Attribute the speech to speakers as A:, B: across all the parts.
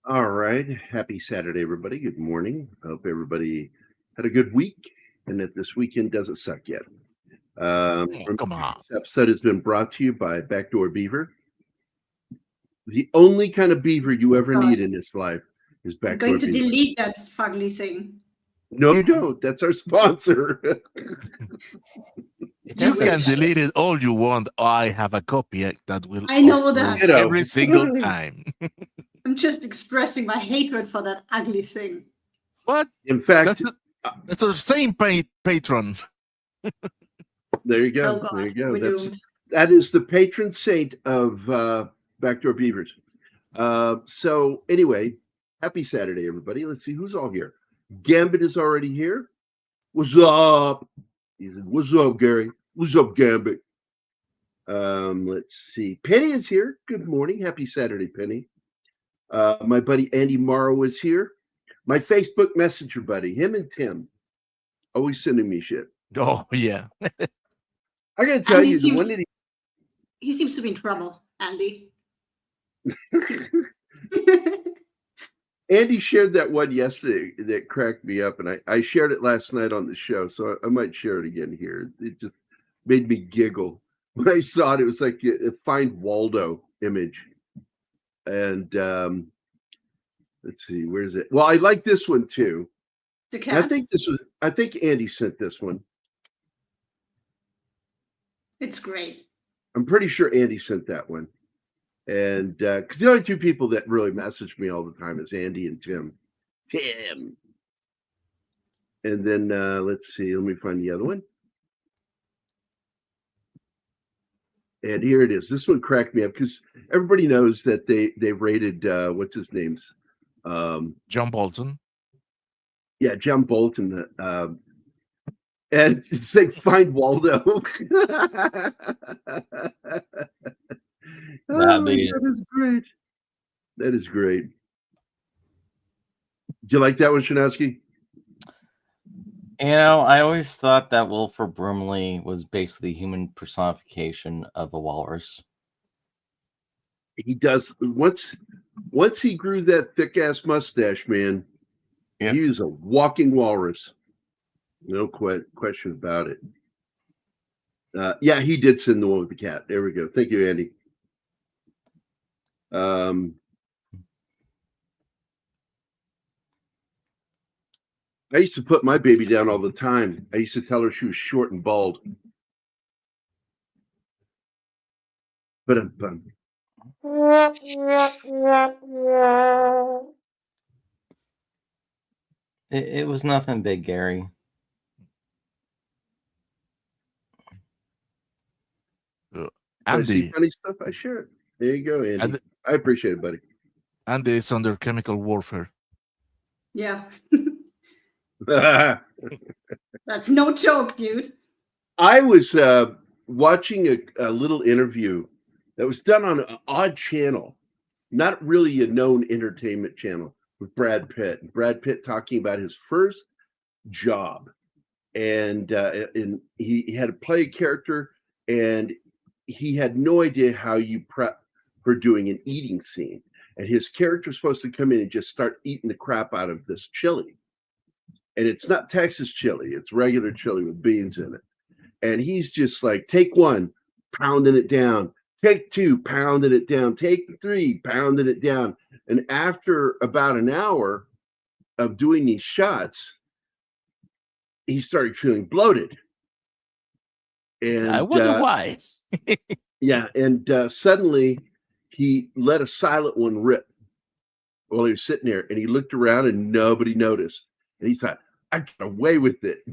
A: All right. Happy Saturday, everybody. Good morning. I hope everybody had a good week and that this weekend doesn't suck yet.
B: Oh,
A: Remember,
B: come on.
A: this episode has been brought to you by Backdoor Beaver. The only kind of beaver you ever
C: God,
A: need in this life is
C: I'm going
A: Backdoor
C: to
A: Beaver.
C: delete that fugly thing.
A: No, you don't. That's our sponsor.
B: You
C: You
B: can
C: wish.
B: delete it all you want. I have a copy that will
C: I know
B: upload
C: that.
B: every single time.
C: I'm just expressing my hatred for that ugly thing.
B: What?
A: In fact,
B: That's the same patron.
A: there you
C: Oh
A: go.
C: God,
A: There you go.
C: we're doomed.
A: That is the patron saint of Backdoor Beavers. So anyway, happy Saturday, everybody. Let's see who's all here. Gambit is already here. What's up? He said, "What's up, Gary? What's up, Gambit?" Let's see. Penny is here. Good morning. Happy Saturday, Penny. My buddy Andy Morrow is here. My Facebook Messenger buddy, him and Tim, always sending me shit.
B: Oh, yeah.
A: I gotta tell
C: Andy
A: you, the
C: seems,
A: one that
C: he seems to be in trouble, Andy.
A: Andy shared that one yesterday that cracked me up, and I shared it last night on the show, so I might share it again here. It just made me giggle when I saw it. It was like a Find Waldo image, and let's see, where's it? Well, I like this one too.
C: The
A: And
C: cat.
A: I think Andy sent this one.
C: It's great.
A: I'm pretty sure Andy sent that one. And because the only two people that really message me all the time is Andy and Tim. And then let's see, let me find the other one. And here it is. This one cracked me up because everybody knows that they rated what's his name's
B: John Bolton.
A: Yeah, John Bolton. And it's like Find Waldo. That is great. That is great. Do you like that one, Shenotski?
D: I always thought that Wilford Brimley was basically the human personification of a walrus.
A: He does once he grew that thick ass mustache, man.
D: Yep.
A: He was a walking walrus. No question about it. Yeah, he did send the one with the cat. There we go. Thank you, Andy. I used to put my baby down all the time. I used to tell her she was short and bald. But
D: It was nothing big, Gary.
A: I see
B: Andy.
A: funny stuff. I share it. There you go, Andy. I appreciate it, buddy.
B: Andy is under chemical warfare.
C: Yeah. That's no joke, dude.
A: I was watching a little interview that was done on an odd channel, not really a known entertainment channel, with Brad Pitt. Brad Pitt talking about his first job, and he had to play a character, and he had no idea how you prep for doing an eating scene. And his character was supposed to come in and just start eating the crap out of this chili. And it's not Texas chili, it's regular chili with beans in it. And he's just like, take one, pounding it down. Take two, pounding it down. Take three, pounding it down. And after about an hour of doing these shots, he started feeling bloated. And
B: I wonder why.
A: Yeah, and suddenly he let a silent one rip while he was sitting there, and he looked around and nobody noticed. And he thought, I got away with it.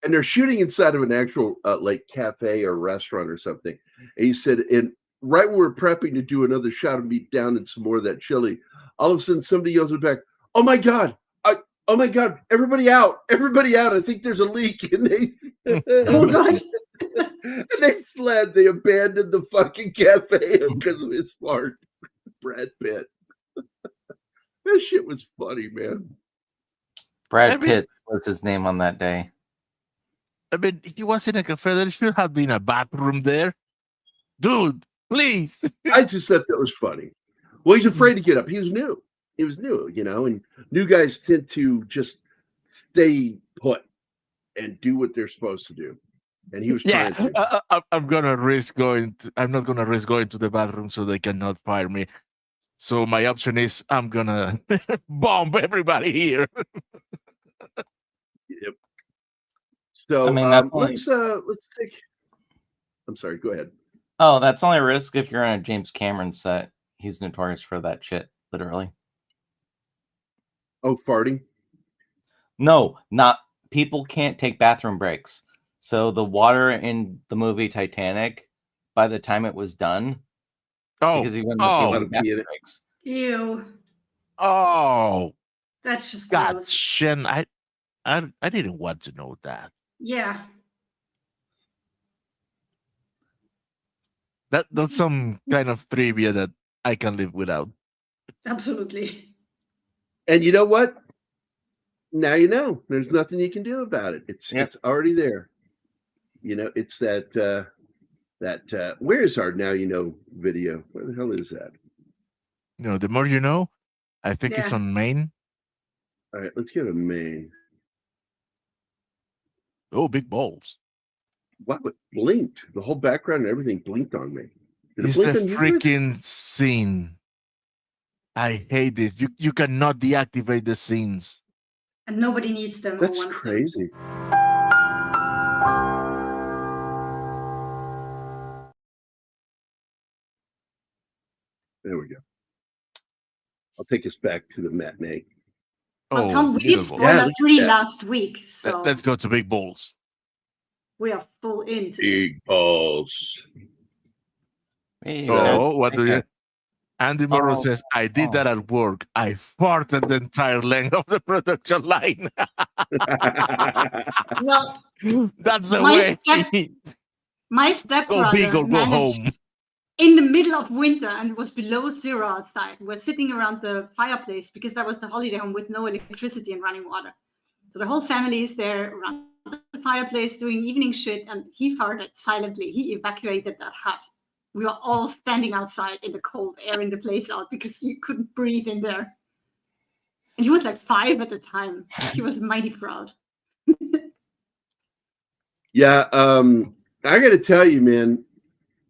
A: And they're shooting inside of an actual like cafe or restaurant or something. And he said, and right when we're prepping to do another shot of meat down and some more of that chili, all of a sudden somebody yells back, "Oh my God! Oh my God! Everybody out! Everybody out! I think there's a leak!" And they,
C: Oh God.
A: and they fled. They abandoned the fucking cafe because of his fart. Brad Pitt. That shit was funny, man.
D: Brad Pitt was his name on that day.
B: I mean, he was in a cafe. There should have been a bathroom there. Dude, please.
A: I just thought that was funny. Well, he's afraid to get up. He was new. He was new, and new guys tend to just stay put and do what they're supposed to do. And he was
B: Yeah,
A: trying to.
B: I'm gonna risk going. I'm not gonna risk going to the bathroom so they cannot fire me. So my option is I'm gonna bomb everybody here.
A: Yep. So
D: I mean, that's
A: let's take. I'm sorry. Go ahead.
D: Oh, that's only a risk if you're on a James Cameron set. He's notorious for that shit, literally.
A: Oh, farting.
D: No, not people can't take bathroom breaks. So the water in the movie Titanic, by the time it was done, because he wouldn't let people take bathroom breaks.
C: Ew.
B: Oh,
C: That's just
B: God,
C: gross.
B: Shen, I didn't want to know that.
C: Yeah.
B: That's some kind of trivia that I can live without.
C: Absolutely.
A: And you know what? Now you know. There's nothing you can do about it. It's already there. It's that where is our now you know video? Where the hell is that?
B: The more you know. I think it's on Main.
A: All right, let's get a Main.
B: Oh, big balls.
A: What blinked? The whole background and everything blinked on me.
B: It's the freaking scene. I hate this. You cannot deactivate the scenes.
C: And nobody needs them.
A: That's crazy. There we go. I'll take us back to the matinee.
C: Well, Tom, we did spoiler 3 last week, so
B: let's go to big balls.
C: We are full into
A: big balls.
B: What do you? Andy Morrow says, I did that at work. I farted the entire length of the production line.
C: Well,
B: that's the way.
C: My stepbrother
B: go big or go home.
C: In the middle of winter, and it was below 0 outside. We're sitting around the fireplace because that was the holiday home with no electricity and running water. So the whole family is there around the fireplace doing evening shit, and he farted silently. He evacuated that hut. We were all standing outside in the cold, airing the place out because you couldn't breathe in there. And he was like 5 at the time. He was mighty proud.
A: Yeah, I got to tell you, man,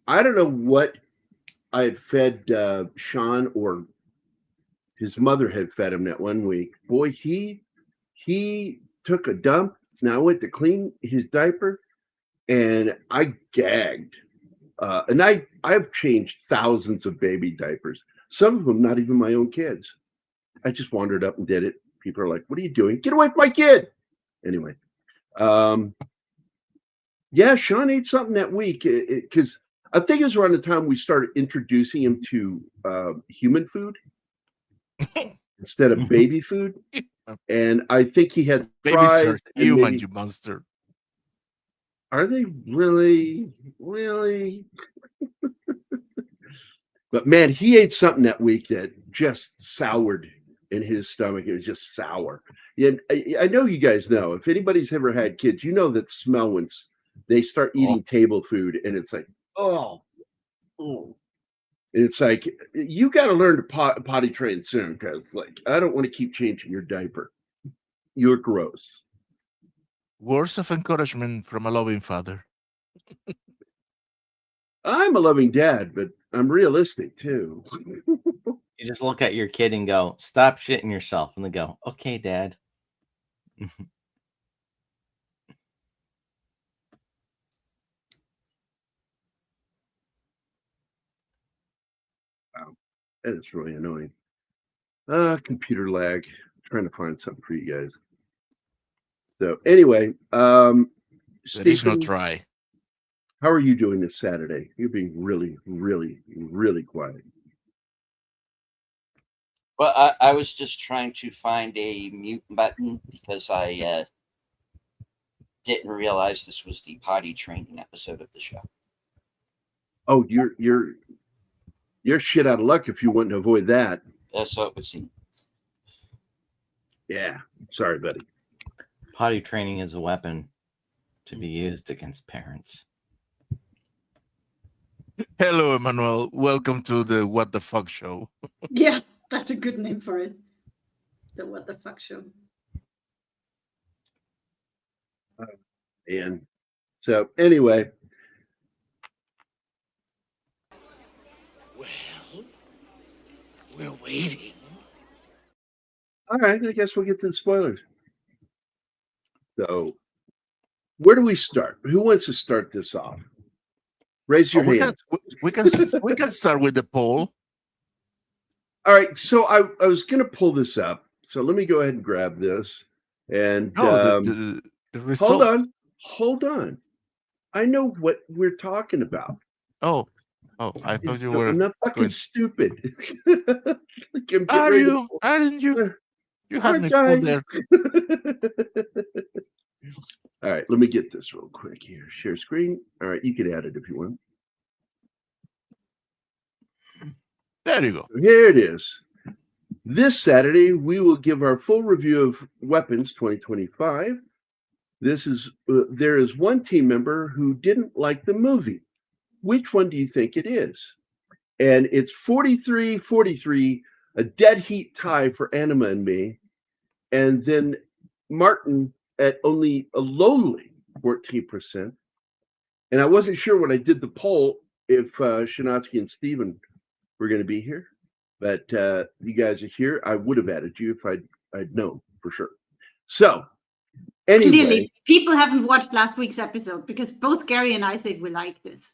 A: I don't know what I had fed Sean or his mother had fed him that one week. Boy, he took a dump. Now I went to clean his diaper, and I gagged. And I've changed thousands of baby diapers. Some of them not even my own kids. I just wandered up and did it. People are like, "What are you doing? Get away from my kid!" Anyway, yeah, Sean ate something that week because I think it was around the time we started introducing him to human food instead of baby food. And I think he had fries.
B: Babies are human, you monster.
A: Are they really? Really? But man, he ate something that week that just soured in his stomach. It was just sour. And I know you guys know, if anybody's ever had kids, you know that smell when they start eating table food, and it's like, oh. And it's like, you got to learn to potty train soon, because like, I don't want to keep changing your diaper. You're gross.
B: Words of encouragement from a loving father.
D: I'm
A: a loving dad, but I'm realistic too.
D: You just look at your kid and go, "Stop shitting yourself," and they go, "Okay, Dad."
A: Wow, that is really annoying. Computer lag. Trying to find something for you guys. So anyway,
B: Stephen, try.
A: How are you doing this Saturday? You're being really, really, really quiet.
E: Well, I was just trying to find a mute button because I didn't realize this was the potty training episode of the show.
A: Oh, you're shit out of luck if you want to avoid that.
E: So it would seem.
A: Yeah, sorry, buddy.
D: Potty training is a weapon to be used against parents.
B: Hello, Emmanuel. Welcome to the What the Fuck Show.
C: Yeah, that's a good name for it. The What the Fuck Show.
A: And so, anyway.
F: Well, we're waiting.
A: All right, I guess we'll get to the spoilers. So, where do we start? Who wants to start this off? Raise your hand.
B: We can start with the poll.
A: All right, so I was going to pull this up. So let me go ahead and grab this. And
B: the results.
A: Hold on. I know what we're talking about.
B: Oh, I thought you were.
A: I'm not fucking stupid.
B: Are you? Aren't you? You had me fooled there.
A: All right, let me get this real quick here. Share screen. All right, you can add it if you want.
B: There you go.
A: Here it is. This Saturday, we will give our full review of Weapons 2025. There is one team member who didn't like the movie. Which one do you think it is? And it's 43-43, a dead heat tie for Anima and me. And then Martin at only a lowly 14%. And I wasn't sure when I did the poll if Shenotski and Steven were going to be here. But you guys are here. I would have added you if I'd known for sure. So, anyway.
C: Clearly, people haven't watched last week's episode because both Gary and I think we like this.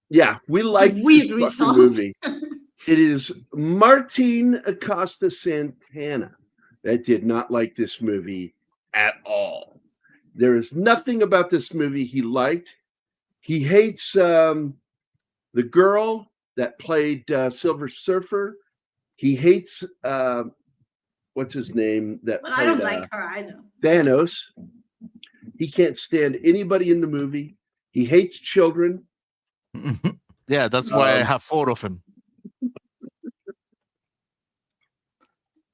A: Yeah, we like this fucking movie. It is Martin Acosta Santana that did not like this movie at all. There is nothing about this movie he liked. He hates the girl that played Silver Surfer. He hates what's his name that played,
C: I don't like her either.
A: Thanos. He can't stand anybody in the movie. He hates children.
B: Yeah, that's why I have 4 of them.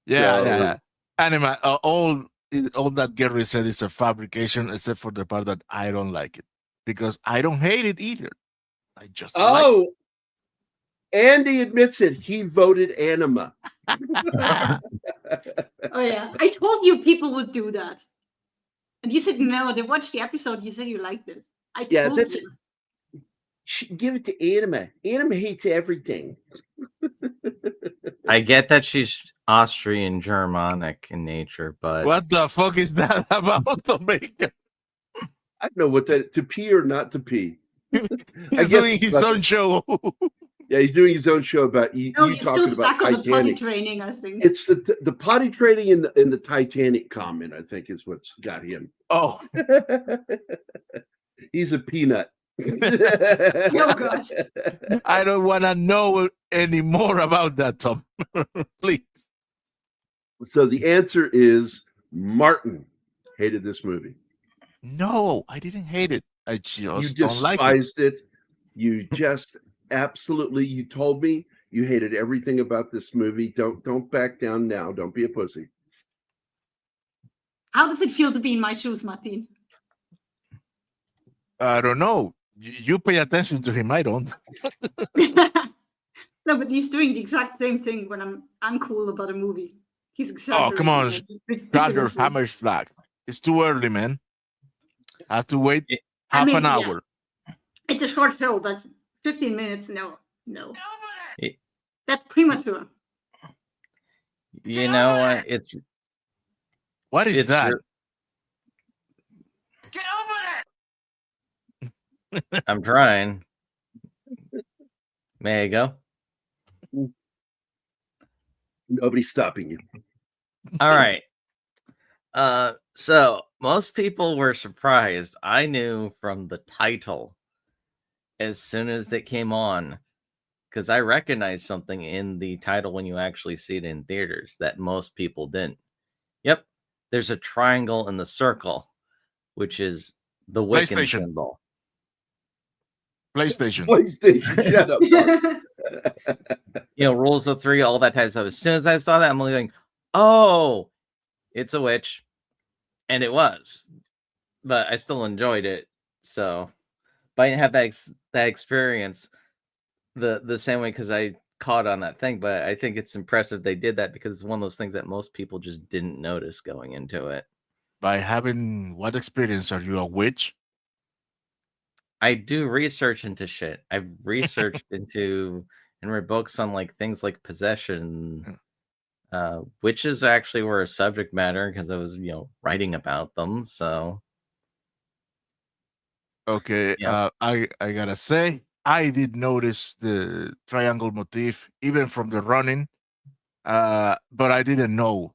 B: Yeah. Anima, all that Gary said is a fabrication, except for the part that I don't like it, because I don't hate it either. I just like it.
A: Andy admits it. He voted Anima.
C: Oh yeah, I told you people would do that, and you said no. They watched the episode. You said you liked it. I told you.
A: Give it to Anima. Anima hates everything.
D: I get that she's Austrian Germanic in nature, but
B: what the fuck is that about to make?
A: I don't know what that to pee or not to pee.
B: He's doing his own show.
A: Yeah, he's doing his own show about you.
C: No, he's
A: talking
C: still
A: about
C: stuck on
A: Titanic.
C: the potty training. I think
A: it's the potty training in the Titanic comment. I think is what's got him.
B: Oh,
A: he's a peanut.
C: Oh gosh,
B: I don't want to know any more about that, Tom. Please.
A: So the answer is Martin hated this movie.
B: No, I didn't hate it. I just
A: you
B: don't like it.
A: despised it. You just absolutely. You told me you hated everything about this movie. Don't back down now. Don't be a pussy.
C: how does it feel to be in my shoes, Martin?
B: I don't know. You pay attention to him. I don't.
C: No, but he's doing the exact same thing when I'm uncool about a movie. He's exaggerating.
B: Oh, come on, Dr. Hammer's flag. It's too early, man. I have to wait half an hour.
C: Yeah. It's a short show, but 15 minutes, no. That's premature.
D: You know what?
B: What is that?
F: Get over it!
D: I'm trying. May I go?
A: Nobody's stopping you.
D: All right. So most people were surprised. I knew from the title as soon as it came on, because I recognized something in the title when you actually see it in theaters that most people didn't. Yep. There's a triangle in the circle, which is the Wiccan symbol.
B: PlayStation.
A: Shut up, Mark.
D: Rules of 3, all that type of stuff. As soon as I saw that, I'm like, oh, it's a witch. And it was. But I still enjoyed it. So, but I didn't have that experience. the same way because I caught on that thing, but I think it's impressive they did that because it's one of those things that most people just didn't notice going into it.
B: By having what experience? Are you a witch?
D: I do research into shit. I've researched into and read books on like things like possession. Witches actually were a subject matter because I was, writing about them. So
B: okay,
D: yeah.
B: I gotta say, I did notice the triangle motif even from the running, but I didn't know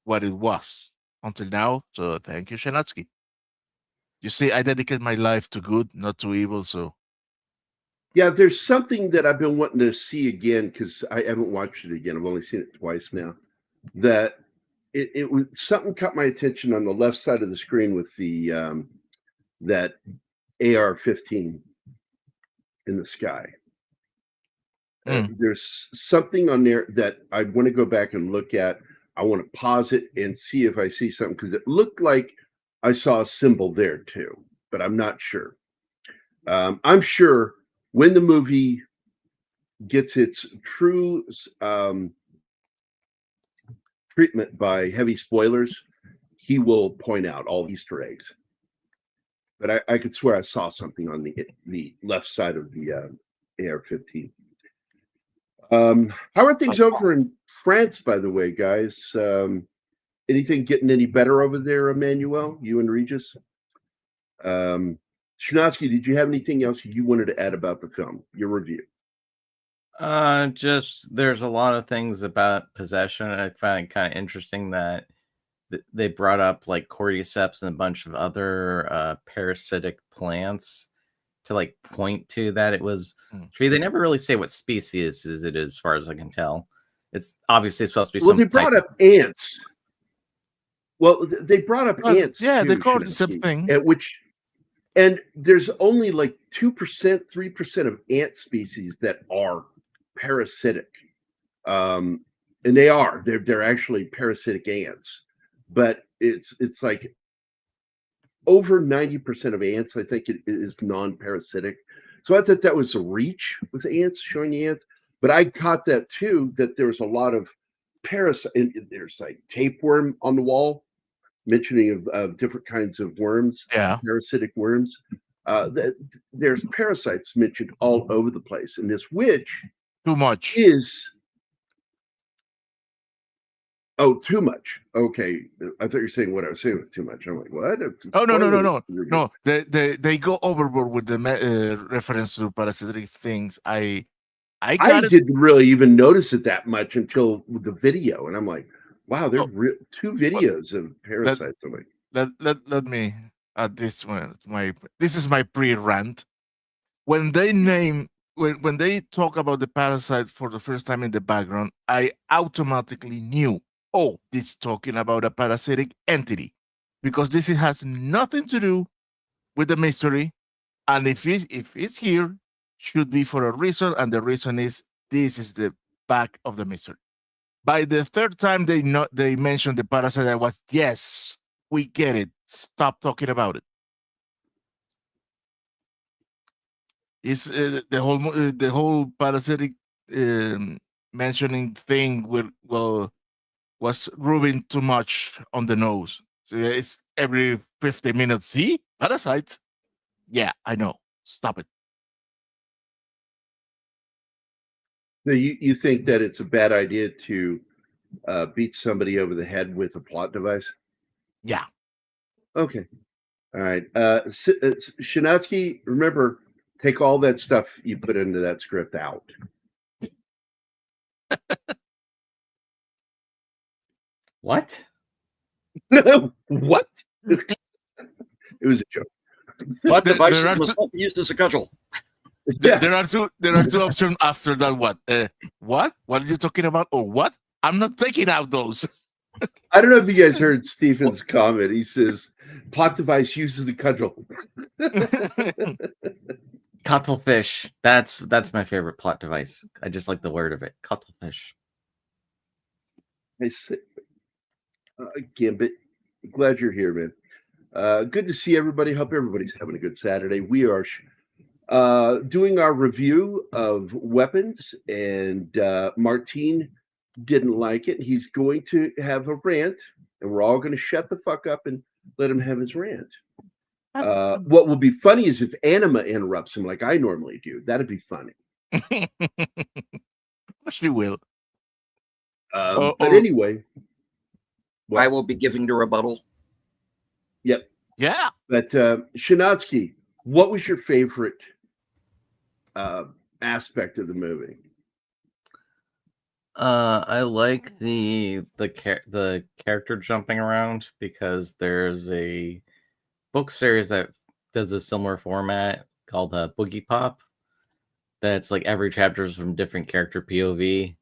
B: what it was until now. So thank you, Shenotski. You see, I dedicate my life to good, not to evil. So
A: Yeah, there's something that I've been wanting to see again because I haven't watched it again. I've only seen it twice now. That it was something caught my attention on the left side of the screen with the that AR-15 in the sky. There's something on there that I want to go back and look at. I want to pause it and see if I see something because it looked like I saw a symbol there too, but I'm not sure. I'm sure when the movie gets its true treatment by heavy spoilers, he will point out all the Easter eggs. But I could swear I saw something on the left side of the AR-15. How are things over in France, by the way, guys? Anything getting any better over there, Emmanuel? You and Regis? Shenotski, did you have anything else you wanted to add about the film? Your review?
D: Just there's a lot of things about possession. I find it kind of interesting that they brought up like cordyceps and a bunch of other parasitic plants to like point to that it was tree. They never really say what species it is, as far as I can tell. It's obviously supposed to be.
A: Well, they brought up ants. Well, they brought up ants.
B: Yeah,
A: too,
B: the cordyceps thing.
A: And there's only like 2%, 3% of ant species that are parasitic. And they're actually parasitic ants. But it's like over 90% of ants, I think, it is non-parasitic. So I thought that was a reach with ants, showing the ants. But I caught that too, that there's a lot of parasite. There's like tapeworm on the wall, mentioning of different kinds of worms, parasitic worms. There's parasites mentioned all over the place. And this witch
B: too much
A: is... Oh, too much. Okay. I thought you were saying what I was saying was too much. I'm like, what?
B: Oh, no. They go overboard with the reference to parasitic things. I
A: didn't really even notice it that much until the video. And I'm like, wow, there's two videos of parasites. I'm like,
B: let me add this one. This is my pre-rant. When they talk about the parasites for the first time in the background, I automatically knew, this is talking about a parasitic entity, because this has nothing to do with the mystery, and if it's here, should be for a reason, and the reason is this is the back of the mystery. By the third time they mentioned the parasite, I was, yes, we get it. Stop talking about it. Is the whole parasitic mentioning thing was rubbing too much on the nose. So it's every 50 minutes. See, parasites. Yeah, I know. Stop it.
A: So you think that it's a bad idea to beat somebody over the head with a plot device?
B: Yeah.
A: Okay. All right. Shenotski, remember, take all that stuff you put into that script out.
D: What?
A: What? It was a joke.
G: Plot devices must not be used as a cudgel.
B: There are two options after that. What? What are you talking about? Or what? I'm not taking out those.
A: I don't know if you guys heard Stephen's comment. He says, plot device uses a cudgel.
D: Cuttlefish. That's my favorite plot device. I just like the word of it. Cuttlefish.
A: I say, Gambit, glad you're here, man. Good to see everybody. Hope everybody's having a good Saturday. We are doing our review of Weapons, and Martine didn't like it. He's going to have a rant, and we're all going to shut the fuck up and let him have his rant. What will be funny is if Anima interrupts him like I normally do. That'd be funny.
B: She will.
A: But anyway,
G: I will be giving the rebuttal.
A: Yep.
B: Yeah.
A: But Shenotski, what was your favorite aspect of the movie?
D: I like the character jumping around, because there's a book series that does a similar format called Boogie Pop. That's like every chapter is from different character POV,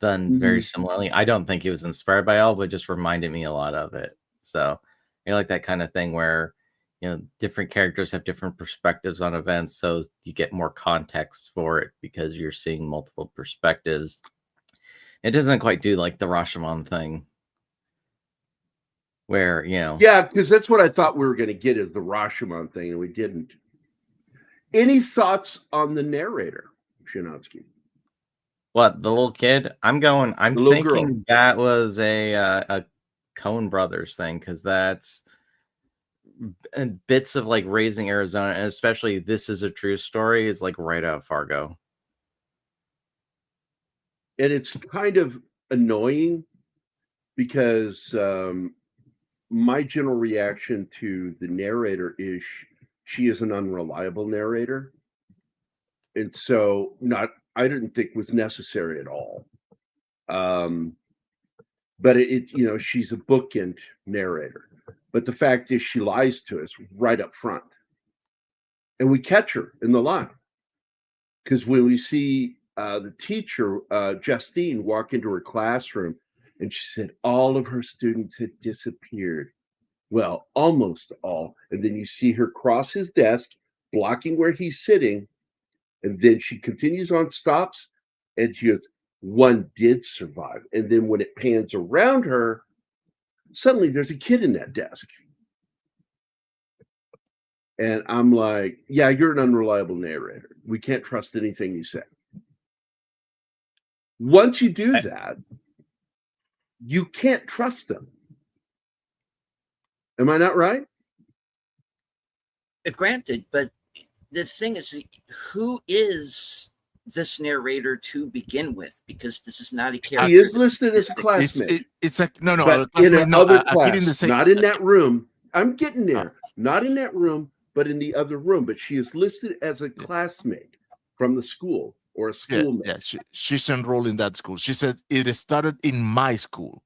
D: done very similarly. I don't think it was inspired by all, but just reminded me a lot of it. So I like that kind of thing where, you know, different characters have different perspectives on events, so you get more context for it because you're seeing multiple perspectives. It doesn't quite do like the Rashomon thing, where, you know.
A: Yeah, because that's what I thought we were going to get, is the Rashomon thing, and we didn't. Any thoughts on the narrator, Shenotski?
D: What, the little kid? I'm thinking girl. That was a Coen Brothers thing, because that's bits of like Raising Arizona, and especially This Is a True Story is like right out of Fargo.
A: And it's kind of annoying because my general reaction to the narrator is she is an unreliable narrator. And so I didn't think was necessary at all. But she's a bookend narrator. But the fact is she lies to us right up front. And we catch her in the lie. Because when we see the teacher, Justine, walk into her classroom, and she said all of her students had disappeared. Well, almost all. And then you see her cross his desk, blocking where he's sitting. And then she continues on, stops, and she goes, one did survive. And then when it pans around her, suddenly there's a kid in that desk. And I'm like, yeah, you're an unreliable narrator. We can't trust anything you say. Once you do that, you can't trust them. Am I not right?
G: Granted, but the thing is, who is this narrator to begin with? Because this is not a character.
A: He is listed as a classmate.
B: It's like no,
A: but in another class, not in that room. I'm getting there. Not in that room, but in the other room. But she is listed as a classmate from the school or a schoolmate.
B: Yeah, she's enrolled in that school. She said it started in my school.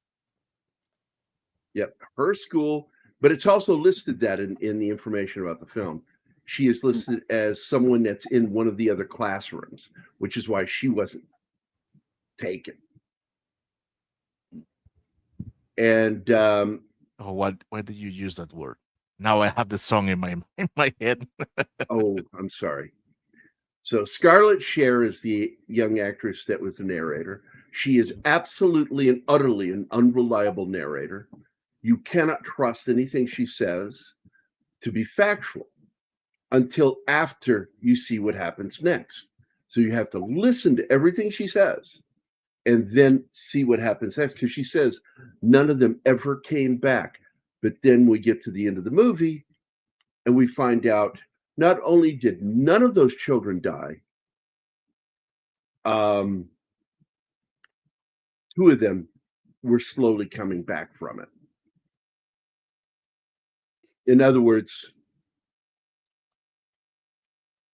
A: Yep, her school. But it's also listed that in the information about the film. She is listed as someone that's in one of the other classrooms, which is why she wasn't taken. And
B: why did you use that word? Now I have the song in my head.
A: Oh, I'm sorry. So Scarlett Cher is the young actress that was the narrator. She is absolutely and utterly an unreliable narrator. You cannot trust anything she says to be factual until after you see what happens next. So you have to listen to everything she says and then see what happens next, because she says none of them ever came back. But then we get to the end of the movie and we find out not only did none of those children die, two of them were slowly coming back from it. In other words,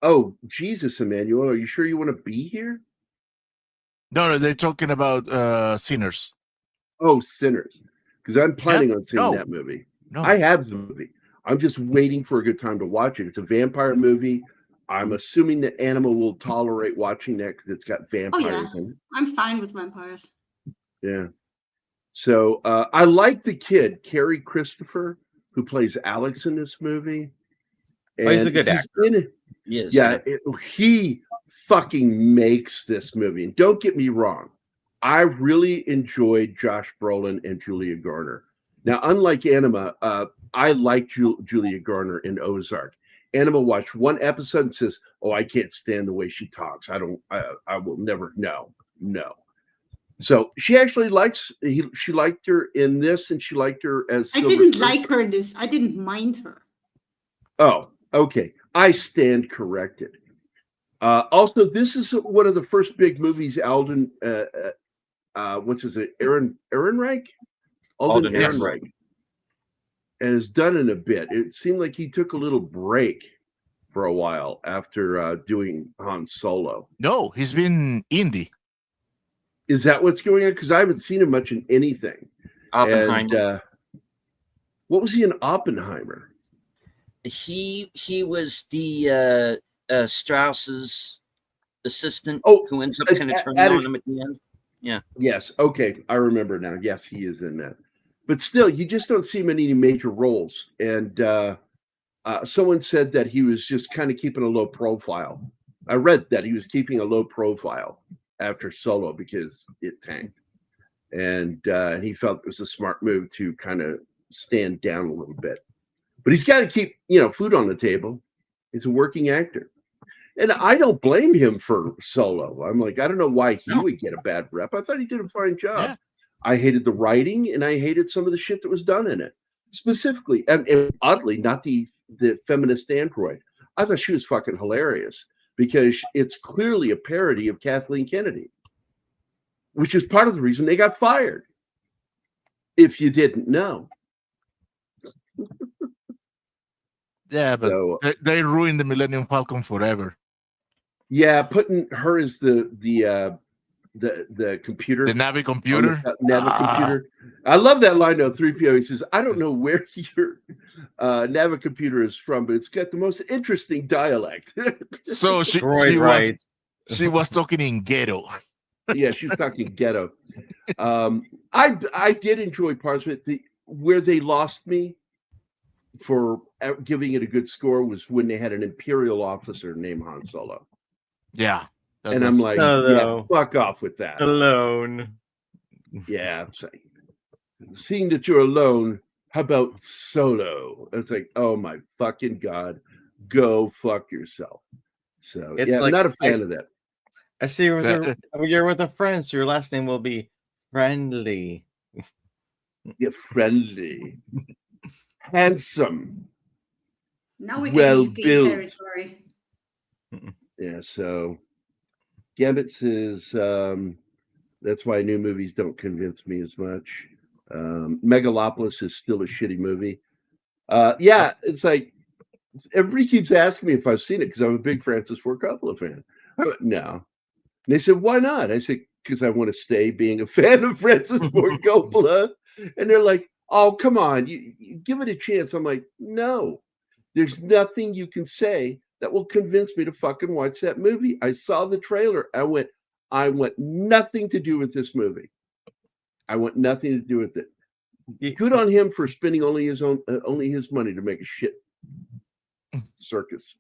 A: oh, Jesus, Emmanuel, are you sure you want to be here?
B: No, they're talking about Sinners.
A: Oh, Sinners. Because I'm planning on seeing that movie.
B: No.
A: I have the movie. I'm just waiting for a good time to watch it. It's a vampire movie. I'm assuming that Anima will tolerate watching that because it's got vampires in it.
C: I'm fine with vampires.
A: Yeah. So I like the kid, Kerry Christopher, who plays Alex in this movie.
D: And he's a good actor.
G: Yes.
A: Yeah, he fucking makes this movie. And don't get me wrong, I really enjoyed Josh Brolin and Julia Garner. Now, unlike Anima, I like Julia Garner in Ozark. Anima watched one episode and says, "Oh, I can't stand the way she talks. I will never. No." So she actually she liked her in this, and she liked her as
C: I
A: Silver
C: didn't
A: Surfer.
C: like her in this. I didn't mind her.
A: Oh, okay. I stand corrected. Also, this is one of the first big movies Alden, what's his name? Ehrenreich? Alden Ehrenreich has done in a bit. It seemed like he took a little break for a while after doing Han Solo.
B: No, he's been indie.
A: Is that what's going on? Because I haven't seen him much in anything.
G: Oppenheimer.
A: And, what was he in Oppenheimer?
G: He was the Strauss's assistant who ends up kind of turning on him at the end. Yeah.
A: Yes. Okay. I remember now. Yes, he is in that. But still, you just don't see him in any major roles. And someone said that he was just kind of keeping a low profile. I read that he was keeping a low profile after Solo because it tanked. And he felt it was a smart move to kind of stand down a little bit. But he's got to keep, food on the table. He's a working actor. And I don't blame him for Solo. I'm like, I don't know why he would get a bad rep. I thought he did a fine job.
B: Yeah.
A: I hated the writing, and I hated some of the shit that was done in it. Specifically, and oddly, not the feminist android. I thought she was fucking hilarious because it's clearly a parody of Kathleen Kennedy, which is part of the reason they got fired. If you didn't know.
B: Yeah, but they ruined the Millennium Falcon forever.
A: Yeah, putting her as the computer,
B: the Navi computer,
A: computer. I love that line though. 3PO. He says, "I don't know where your Navi computer is from, but it's got the most interesting dialect."
B: So she was talking in ghetto.
A: Yeah, she was talking ghetto. I did enjoy parts of it. Where they lost me for giving it a good score was when they had an Imperial officer named Han Solo.
B: Yeah.
A: And I'm like, yeah, fuck off with that.
D: Alone.
A: Yeah. Seeing that you're alone, how about Solo? It's like, oh my fucking God, go fuck yourself. So
D: it's like,
A: I'm not a fan of that.
D: I see you're with a friend, so your last name will be Friendly.
A: Yeah, friendly. Handsome.
C: Now we get into gay territory.
A: Yeah, so Gambit says that's why new movies don't convince me as much. Megalopolis is still a shitty movie. Yeah, it's like everybody keeps asking me if I've seen it because I'm a big Francis Ford Coppola fan. I went, no. And they said, why not? I said, because I want to stay being a fan of Francis Ford Coppola. And they're like, oh, come on, you give it a chance. I'm like, no, there's nothing you can say that will convince me to fucking watch that movie. I saw the trailer. I want nothing to do with this movie. I want nothing to do with it. Good on him for spending only his money to make a shit circus.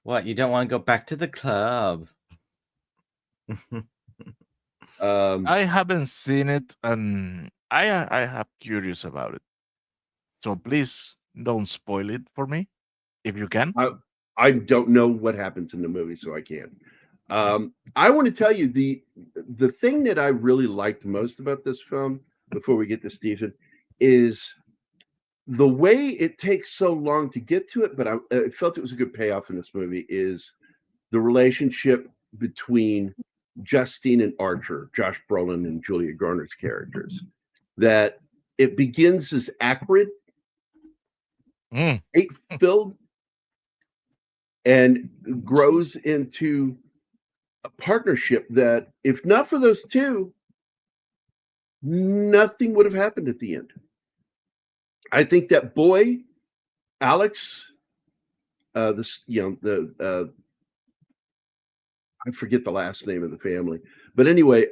D: What? You don't want to go back to the club?
B: I haven't seen it, and I am curious about it. So please don't spoil it for me, if you can.
A: I don't know what happens in the movie, so I can't. I want to tell you the thing that I really liked most about this film, before we get to Stephen, is the way it takes so long to get to it, but I felt it was a good payoff in this movie, is the relationship between Justine and Archer, Josh Brolin and Julia Garner's characters. That it begins as acrid, hate-filled, and grows into a partnership that, if not for those two, nothing would have happened at the end. I think that boy, Alex, I forget the last name of the family, but anyway,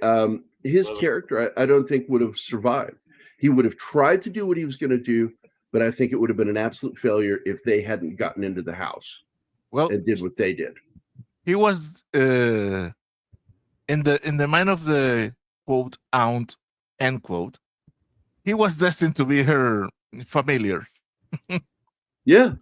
A: his character, I don't think would have survived. He would have tried to do what he was going to do, but I think it would have been an absolute failure if they hadn't gotten into the house and did what they did.
B: He was in the mind of the quote aunt end quote. He was destined to be her familiar.
A: Yeah.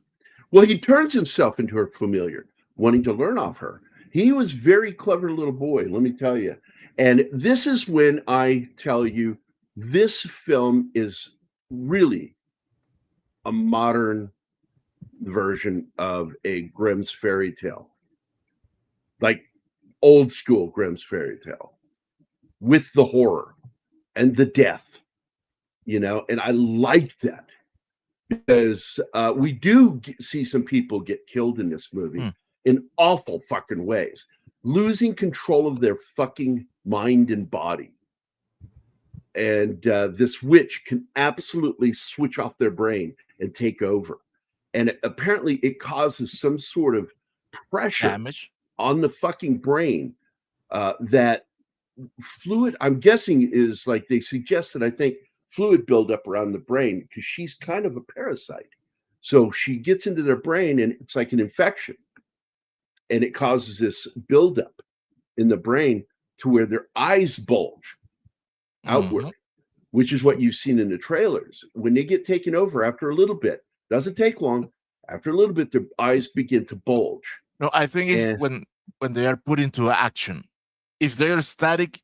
A: Well, he turns himself into her familiar, wanting to learn off her. He was very clever little boy, let me tell you. And this is when I tell you this film is really a modern version of a Grimm's fairy tale, like old school Grimm's fairy tale, with the horror and the death, you know. And I like that because we do see some people get killed in this movie in awful fucking ways, losing control of their fucking mind and body. And this witch can absolutely switch off their brain and take over. And apparently it causes some sort of pressure
B: damage
A: on the fucking brain that fluid, I'm guessing, is like they suggested, I think, fluid buildup around the brain because she's kind of a parasite. So she gets into their brain and it's like an infection. And it causes this buildup in the brain to where their eyes bulge outward, which is what you've seen in the trailers. When they get taken over after a little bit, doesn't take long, after a little bit, their eyes begin to bulge.
B: No, I think it's when they are put into action. If they're static,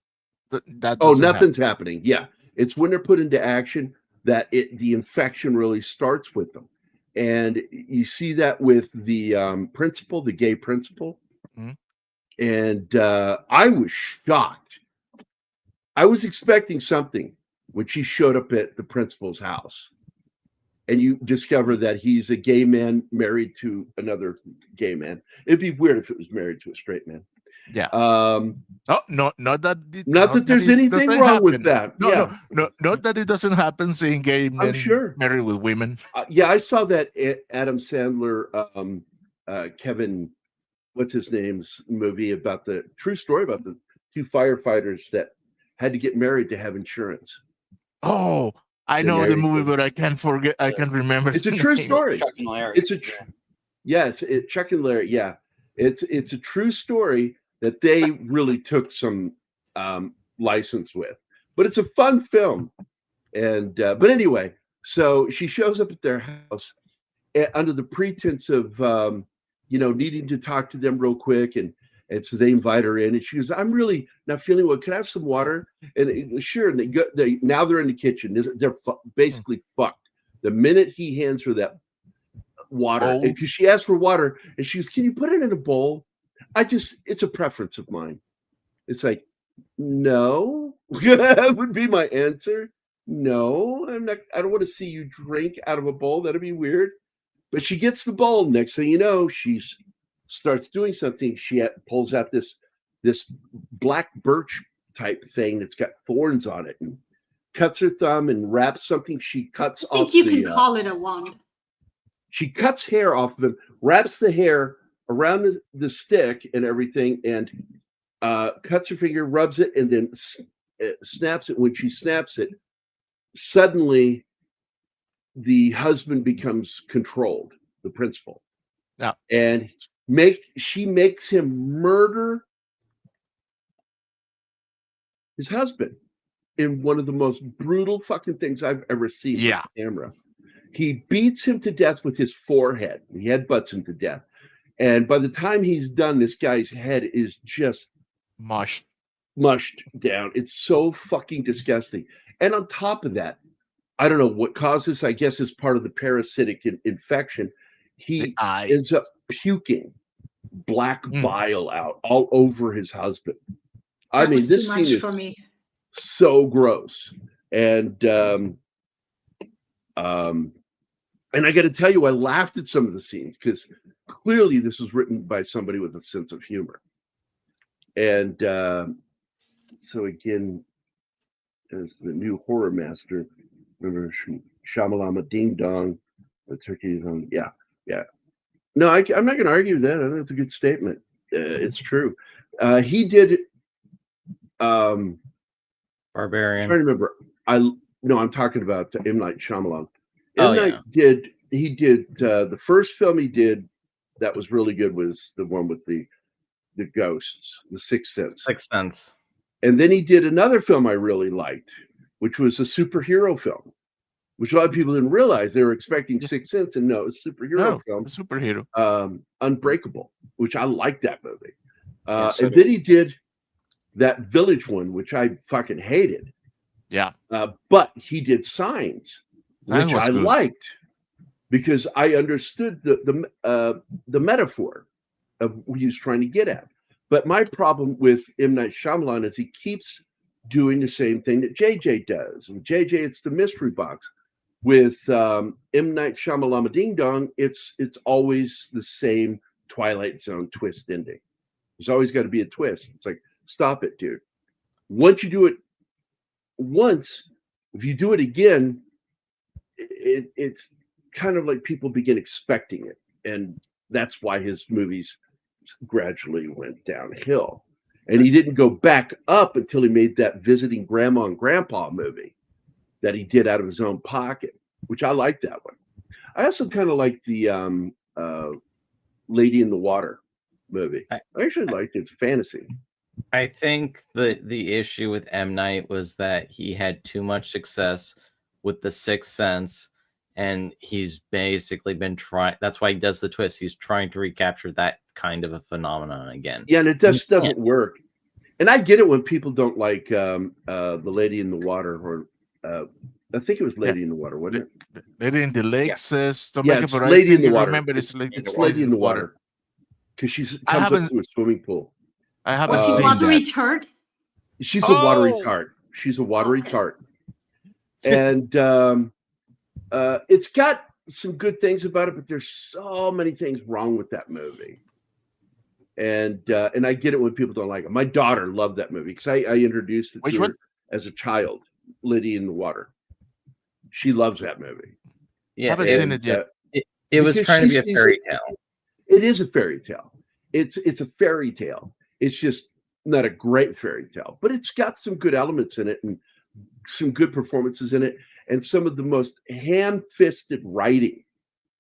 B: that
A: nothing's happening. Yeah, it's when they're put into action that the infection really starts with them. And you see that with the principal, the gay principal. And I was shocked. I was expecting something when she showed up at the principal's house. And you discover that he's a gay man married to another gay man. It'd be weird if it was married to a straight man.
B: Yeah.
A: Not that there's anything wrong with that.
B: Not that it doesn't happen seeing gay men married with women.
A: Yeah, I saw that Adam Sandler, Kevin, what's his name's movie about the true story about the two firefighters that had to get married to have insurance.
B: Oh, I know the movie, but I can't forget. I can't remember.
A: It's a true story.
E: Chuck and Larry.
A: It's Chuck and Larry. Yeah, it's a true story that they really took some license with, but it's a fun film. And but anyway, so she shows up at their house under the pretense of needing to talk to them real quick, and so they invite her in, and she goes, "I'm really not feeling well. Can I have some water?" And sure. And now they're in the kitchen. They're basically fucked. The minute he hands her that water, because she asked for water, and she goes, "Can you put it in a bowl?" It's a preference of mine. It's like, no, that would be my answer. No, I'm not. I don't want to see you drink out of a bowl. That'd be weird. But she gets the bowl. Next thing you know, she's starts doing something. She pulls out this black birch type thing that's got thorns on it, and cuts her thumb and wraps something. She cuts off.
C: I think you can call it a wand. She
A: cuts hair off of him, wraps the hair around the stick and everything, and cuts her finger, rubs it, and then snaps it. When she snaps it, suddenly the husband becomes controlled, the principal.
B: Yeah.
A: And she makes him murder his husband in one of the most brutal fucking things I've ever seen on camera. He beats him to death with his forehead. He headbutts him to death. And by the time he's done, this guy's head is just mushed down. It's so fucking disgusting. And on top of that, I don't know what causes, I guess it's part of the parasitic infection. He ends up puking black bile out all over his husband. I mean, this scene is so gross. And I got to tell you, I laughed at some of the scenes because clearly this was written by somebody with a sense of humor. And so again, as the new horror master, remember Shamalama Ding Dong, the turkey is on. Yeah. No, I'm not going to argue that. I think it's a good statement. It's true. He did.
D: Barbarian.
A: I remember. I'm talking about M. Night Shyamalan. M. Night did the first film he did that was really good was the one with the ghosts, The Sixth Sense. And then he did another film I really liked, which was a superhero film. which a lot of people didn't realize. They were expecting Sixth Sense, and no, it's a superhero film.
B: A superhero.
A: Unbreakable, which I like that movie.
E: So
A: and then he did that Village one, which I fucking hated.
B: Yeah.
A: But he did Signs, which I liked because I understood the metaphor of what he was trying to get at. But my problem with M. Night Shyamalan is he keeps doing the same thing that JJ does. And JJ, it's the mystery box. With M. Night Shyamalan Ding Dong, it's always the same Twilight Zone twist ending. There's always got to be a twist. It's like, stop it, dude. Once you do it once, if you do it again, it's kind of like people begin expecting it. And that's why his movies gradually went downhill. And he didn't go back up until he made that Visiting Grandma and Grandpa movie that he did out of his own pocket, which I like that one. I also kind of like the Lady in the Water movie. I actually liked it. It's fantasy.
D: I think the issue with M. Night was that he had too much success with The Sixth Sense, and he's basically been trying. That's why he does the twist. He's trying to recapture that kind of a phenomenon again.
A: Yeah, and it just doesn't work. And I get it when people don't like the Lady in the Water, or I think it was Lady in the Water, wasn't it?
B: Lady in the Lake says,
A: it's Lady in the Water.
B: Remember,
A: it's Lady in the Water. Because she comes up to a swimming pool.
B: I haven't
C: seen
B: seen
C: watery
B: that.
C: tart.
A: She's a watery tart. She's a watery tart. And it's got some good things about it, but there's so many things wrong with that movie. And I get it when people don't like it. My daughter loved that movie because I introduced it to her as a child, Lady in the Water. She loves that movie.
D: Yeah,
B: haven't seen it yet.
D: It was trying to be a fairy tale.
A: It is a fairy tale. It's a fairy tale. It's just not a great fairy tale, but it's got some good elements in it and some good performances in it, and some of the most ham-fisted writing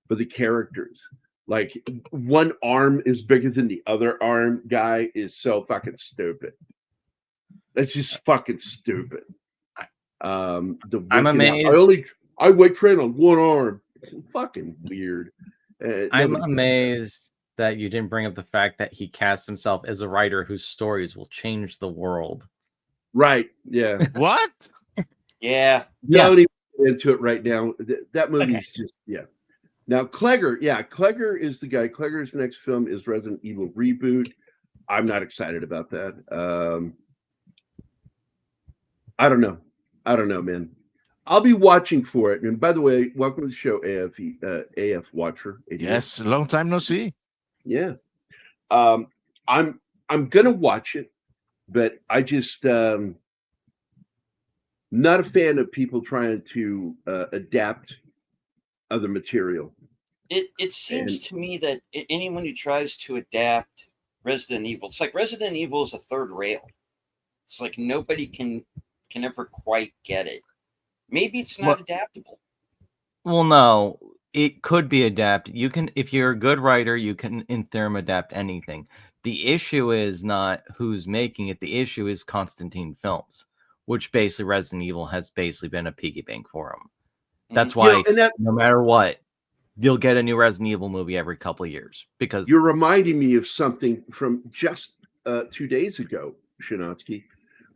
A: for the characters. Like, one arm is bigger than the other arm guy is so fucking stupid. That's just fucking stupid. I'm
D: amazed.
A: I weight train on one arm. It's fucking weird.
D: I'm amazed that you didn't bring up the fact that he cast himself as a writer whose stories will change the world.
A: Right. Yeah.
B: What?
E: Yeah.
A: Don't even get into it right now. That movie's just, yeah. Now, Cregger is the guy. Cregger's next film is Resident Evil Reboot. I'm not excited about that. I don't know, man. I'll be watching for it. And by the way, welcome to the show, AF Watcher.
B: Yes, a long time no see.
A: Yeah. I'm gonna watch it, but I just not a fan of people trying to adapt other material.
E: It seems to me that anyone who tries to adapt Resident Evil, it's like Resident Evil is a third rail. It's like nobody can ever quite get it. Maybe it's not adaptable.
D: Well, no, it could be adapted. You can, if you're a good writer, you can in theorem adapt anything. The issue is not who's making it. The issue is Constantine Films, which basically Resident Evil has basically been a piggy bank for them. That's why no matter what, you'll get a new Resident Evil movie every couple of years. Because
A: you're reminding me of something from just 2 days ago, Shenotski,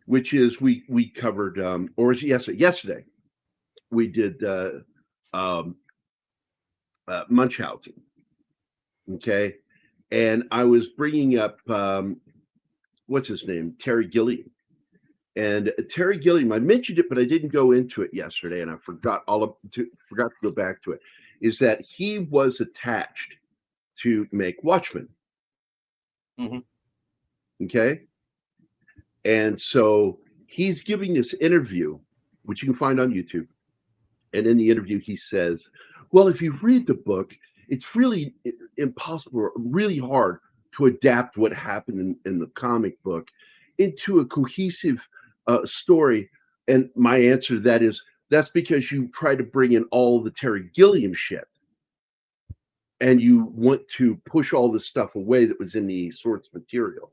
A: which is we covered, or was it yesterday? We did Munchausen, okay? And I was bringing up, what's his name? Terry Gilliam. And Terry Gilliam, I mentioned it, but I didn't go into it yesterday, and I forgot to go back to it, is that he was attached to make Watchmen.
E: Mm-hmm.
A: Okay? And so he's giving this interview, which you can find on YouTube. And in the interview, he says, well, if you read the book, it's really impossible, really hard to adapt what happened in the comic book into a cohesive story. And my answer to that is, that's because you try to bring in all the Terry Gilliam shit. And you want to push all the stuff away that was in the source material.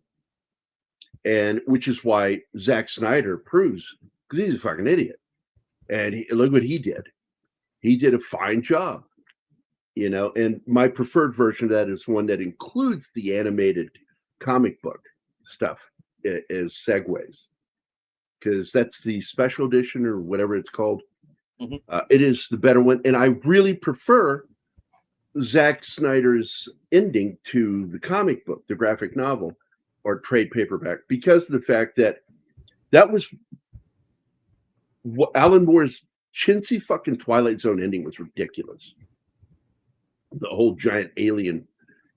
A: And which is why Zack Snyder proves, because he's a fucking idiot. And look what he did. he did a fine job. You know, and my preferred version of that is one that includes the animated comic book stuff as segues, because that's the special edition or whatever it's called. It is the better one, and I really prefer Zack Snyder's ending to the comic book, the graphic novel, or trade paperback, because of the fact that that was what Alan Moore's chintzy fucking Twilight Zone ending was ridiculous. The whole giant alien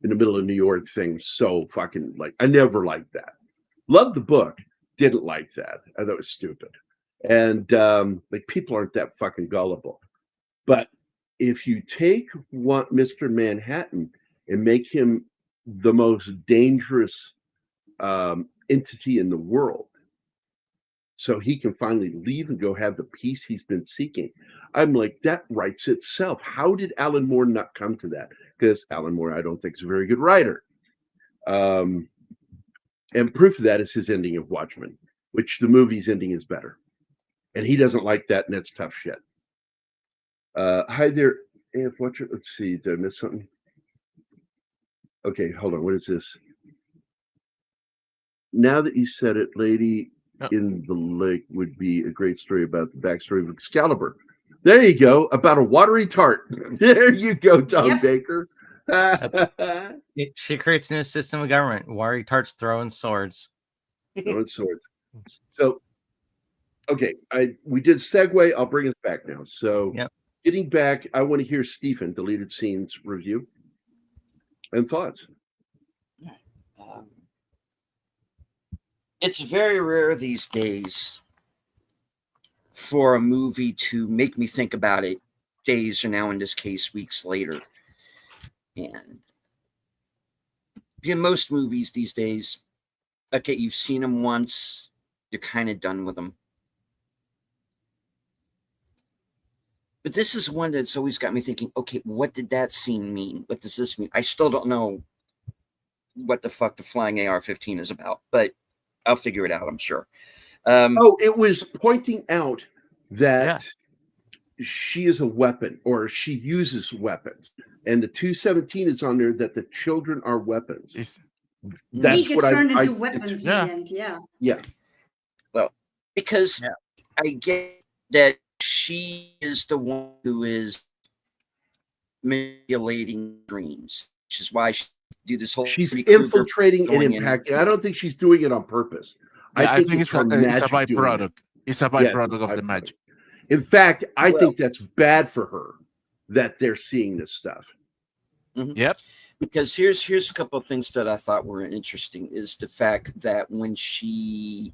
A: in the middle of New York thing, so fucking like, I never liked that. Loved the book, didn't like that. I thought it was stupid. And like, people aren't that fucking gullible. But if you take Mr. Manhattan and make him the most dangerous entity in the world, so he can finally leave and go have the peace he's been seeking, I'm like, that writes itself. How did Alan Moore not come to that? Because Alan Moore, I don't think, is a very good writer. And proof of that is his ending of Watchmen, which the movie's ending is better. And he doesn't like that, and that's tough shit. Hi there, AF Watcher. Let's see, did I miss something? Okay, hold on. What is this? Now that you said it, Lady in the Lake would be a great story about the backstory of Excalibur. There you go, about a watery tart. There you go, Tom Baker.
D: She creates a new system of government. Watery tarts throwing swords.
A: Throwing swords. So, okay, we did segue. I'll bring us back now. So, getting back, I want to hear Stephen, Deleted Scenes review and thoughts.
G: It's very rare these days for a movie to make me think about it days, or now in this case, weeks later. And in most movies these days, okay, you've seen them once, you're kind of done with them. But this is one that's always got me thinking, okay, what did that scene mean? What does this mean? I still don't know what the fuck the flying AR-15 is about, but I'll figure it out, I'm sure.
A: It was pointing out that she is a weapon, or she uses weapons. And the 217 is on there that the children are weapons. That's what
C: turned into weapons in the end,
A: Yeah.
G: Well, because I get that she is the one who is manipulating dreams, which is why she do this whole.
A: She's infiltrating and impacting. I don't think she's doing it on purpose.
B: I think it's a byproduct. It's a byproduct of the magic.
A: In fact, I think that's bad for her that they're seeing this stuff.
B: Yep.
G: Because here's a couple of things that I thought were interesting is the fact that when she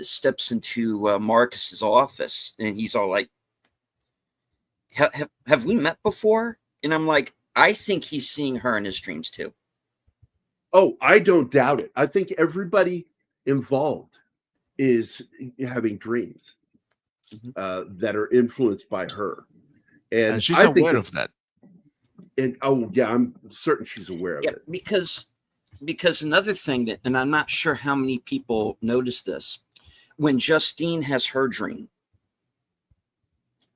G: steps into Marcus's office and he's all like, have we met before? And I'm like, I think he's seeing her in his dreams too.
A: Oh, I don't doubt it. I think everybody involved is having dreams that are influenced by her. And
B: she's aware of that.
A: And I'm certain she's aware of it.
G: Because another thing that, and I'm not sure how many people notice this, when Justine has her dream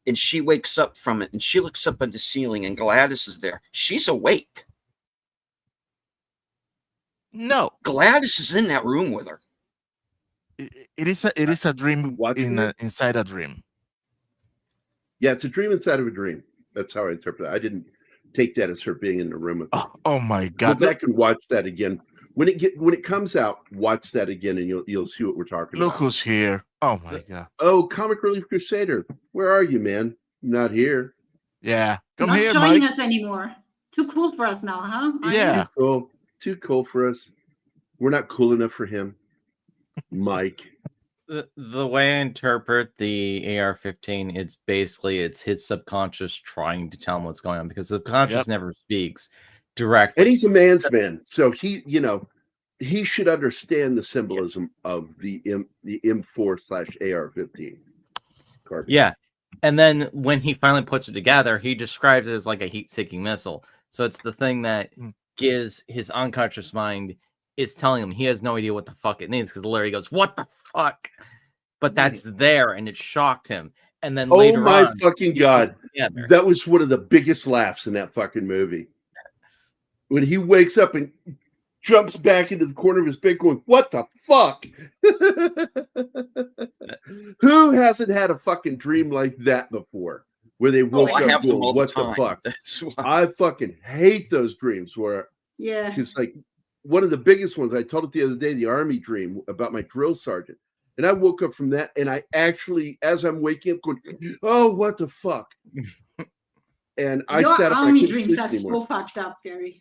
G: and she wakes up from it and she looks up at the ceiling and Gladys is there, she's awake.
B: No,
G: Gladys is in that room with her.
B: It is a dream inside a dream.
A: Yeah, it's a dream inside of a dream. That's how I interpret it. I didn't take that as her being in the room with her.
B: Oh my God!
A: Go back and watch that again. When it comes out, watch that again, and you'll see what we're talking about.
B: Look who's here! Oh my God!
A: Oh, Comic Relief Crusader, where are you, man? Not here.
B: Yeah,
C: come here, Mike. Not joining us anymore. Too cool for us now, huh?
B: Yeah,
A: too cool for us. We're not cool enough for him, Mike.
D: The way I interpret the AR-15, it's his subconscious trying to tell him what's going on, because the subconscious never speaks directly.
A: And he's a man's man, so he should understand the symbolism of the M4/AR-15.
D: Yeah, and then when he finally puts it together, he describes it as like a heat-seeking missile. So it's the thing that gives his unconscious mind is telling him he has no idea what the fuck it means, because Larry goes, "What the fuck?" But that's there, and it shocked him. And then
A: Oh
D: later
A: my
D: on,
A: fucking God.
D: together.
A: That was one of the biggest laughs in that fucking movie. When he wakes up and jumps back into the corner of his bed going, what the fuck? Who hasn't had a fucking dream like that before? Where they woke
G: I
A: up
G: have them
A: going,
G: all the
A: what the
G: time.
A: fuck?
G: That's why.
A: I fucking hate those dreams where,
C: Yeah.
A: because like one of the biggest ones, I told it the other day, the Army dream about my drill sergeant. And I woke up from that and I actually, as I'm waking up going, oh, what the fuck? And I
C: Your
A: sat up and I
C: army
A: couldn't
C: dreams
A: sleep
C: are
A: anymore.
C: so fucked up, Gary.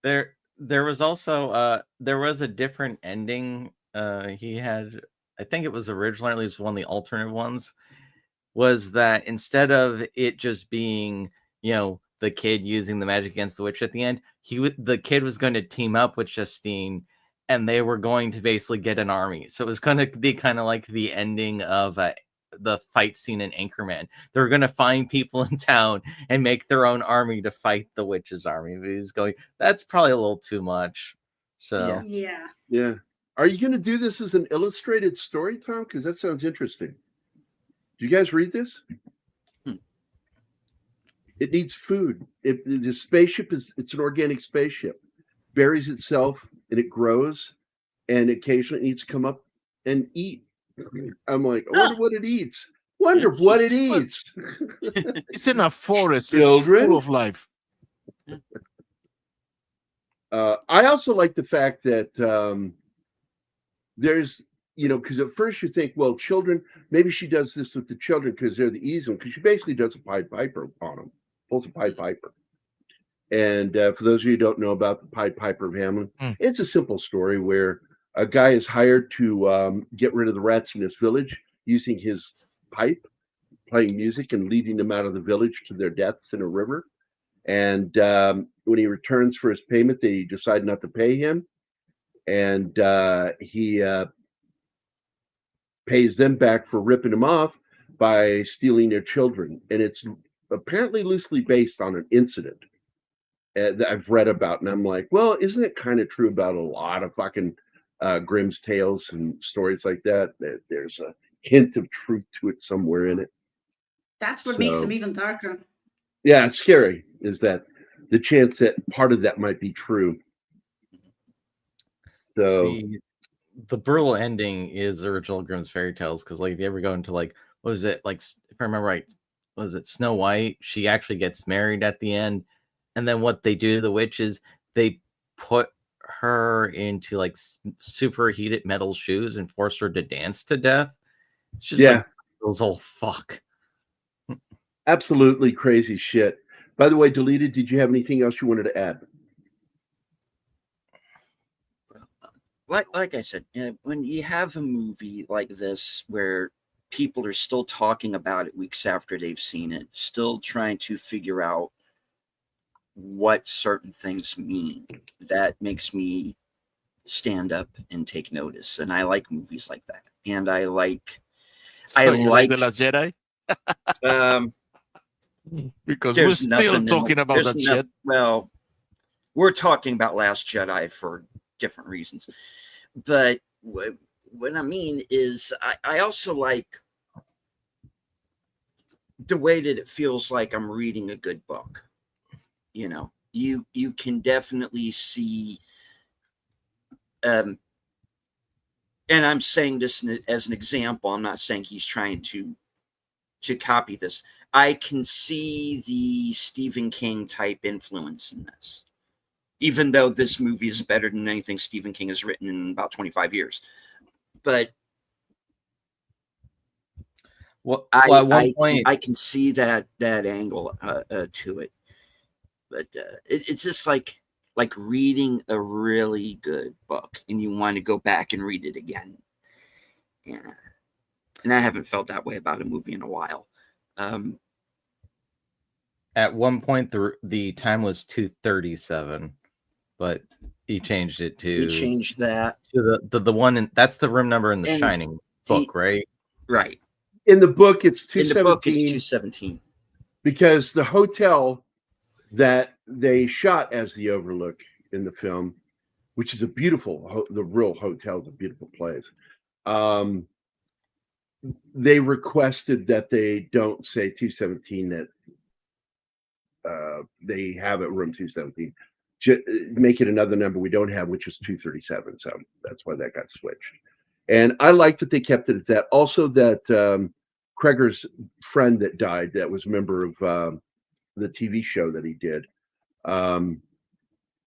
D: There was also there was a different ending he had. I think it was originally, at least one of the alternate ones, was that instead of it just being, you know, the kid using the magic against the witch at the end, the kid was going to team up with Justine and they were going to basically get an army. So it was going to be kind of like the ending of the fight scene in Anchorman. They're going to find people in town and make their own army to fight the witch's army. But he's going, that's probably a little too much. So
C: yeah.
A: Are you going to do this as an illustrated story, Tom? Because that sounds interesting. Do you guys read this? It needs food. The spaceship it's an organic spaceship. Buries itself and it grows, and occasionally it needs to come up and eat. I'm like, I wonder what it eats. Wonder what it eats.
B: It's in a forest.
A: Children.
B: It's full of life.
A: I also like the fact that there's, you know, because at first you think, well, children, maybe she does this with the children because they're the easy one, because she basically does a Pied Piper on them, pulls a Pied Piper. And for those of you who don't know about the Pied Piper of Hamelin, it's a simple story where a guy is hired to get rid of the rats in his village using his pipe, playing music and leading them out of the village to their deaths in a river. And when he returns for his payment, they decide not to pay him. And he pays them back for ripping him off by stealing their children. And it's apparently loosely based on an incident that I've read about. And I'm like, well, isn't it kind of true about a lot of fucking Grimm's tales and stories like that? That there's a hint of truth to it somewhere in it.
C: That's what makes them even darker.
A: Yeah, it's scary, is that the chance that part of that might be true. So
D: the brutal ending is original Grimm's fairy tales, because like if you ever go into like, what was it, like if I remember right, was it Snow White? She actually gets married at the end, and then what they do to the witch is they put her into like super heated metal shoes and force her to dance to death. It's just like those old fuck.
A: Absolutely crazy shit. By the way, Deleted, did you have anything else you wanted to add?
G: Like I said, when you have a movie like this where people are still talking about it weeks after they've seen it, still trying to figure out what certain things mean, that makes me stand up and take notice. And I like movies like that. And I like
B: The Last Jedi? Because we're still talking about that shit.
G: Well, we're talking about Last Jedi for different reasons. But what I mean is I also like the way that it feels like I'm reading a good book. You know, you can definitely see, and I'm saying this as an example. I'm not saying he's trying to copy this. I can see the Stephen King type influence in this, even though this movie is better than anything Stephen King has written in about 25 years. But I can see that angle to it. But it's just like reading a really good book and you want to go back and read it again. Yeah. And I haven't felt that way about a movie in a while.
D: At one point, the time was 2:37, but he changed it to.
G: He changed that
D: to the one, and that's the room number in the Shining book, right?
G: Right.
A: In the book, it's 217.
G: In the book, it's 217.
A: Because the hotel that they shot as the Overlook in the film, which is a beautiful, the real hotel is a beautiful place. they requested that they don't say 217, that they have at room 217. Make it another number we don't have, which is 237. So that's why that got switched. And I like that they kept it at that. Also, that Cregger's friend that died, that was a member of the TV show that he did,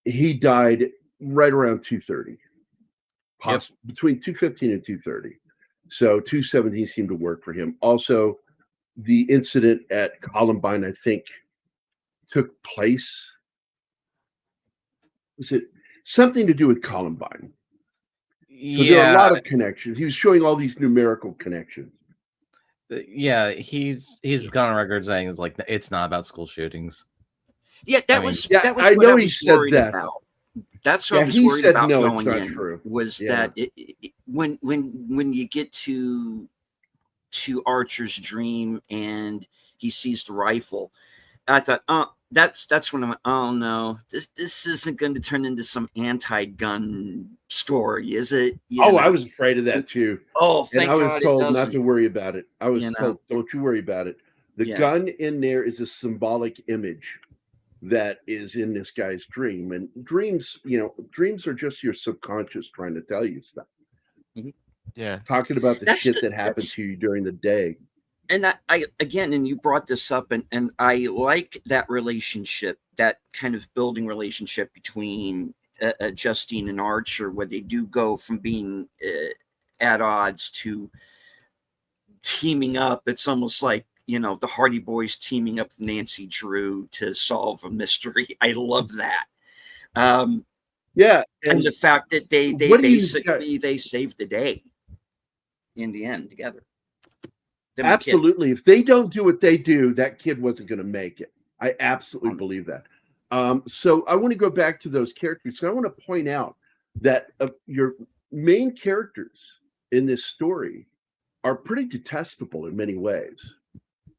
A: he died right around 2:30, between 2:15 and 2:30. So 2:17 seemed to work for him. Also, the incident at Columbine, I think, took place. Was it something to do with Columbine? So there are a lot of connections. He was showing all these numerical connections.
D: Yeah, he's gone on record saying like it's not about school shootings.
G: Yeah, that was
A: I
G: what
A: know
G: I
A: he
G: was
A: said
G: worried
A: that.
G: about. That's what I was
A: he
G: worried
A: said
G: about
A: no,
G: going
A: it's not
G: in.
A: true.
G: Was
A: Yeah.
G: that when you get to Archer's dream and he sees the rifle, I thought, oh, that's when I'm. Oh no, this isn't going to turn into some anti-gun story, is it?
A: I was afraid of that too.
G: Oh, thank
A: and I was
G: God
A: told
G: it
A: not
G: doesn't.
A: to worry about it. I was told, don't you worry about it. The gun in there is a symbolic image that is in this guy's dream. And dreams, dreams are just your subconscious trying to tell you stuff.
G: Mm-hmm.
B: Yeah.
A: Talking about the shit that happened to you during the day. And
G: I again, and you brought this up, and I like that relationship, that kind of building relationship between Justine and Archer, where they do go from being at odds to teaming up. It's almost like, the Hardy Boys teaming up with Nancy Drew to solve a mystery. I love that. And the fact that they basically they saved the day in the end together.
A: Absolutely. If they don't do what they do, that kid wasn't going to make it. I absolutely believe that. So I want to go back to those characters. So I want to point out that your main characters in this story are pretty detestable in many ways,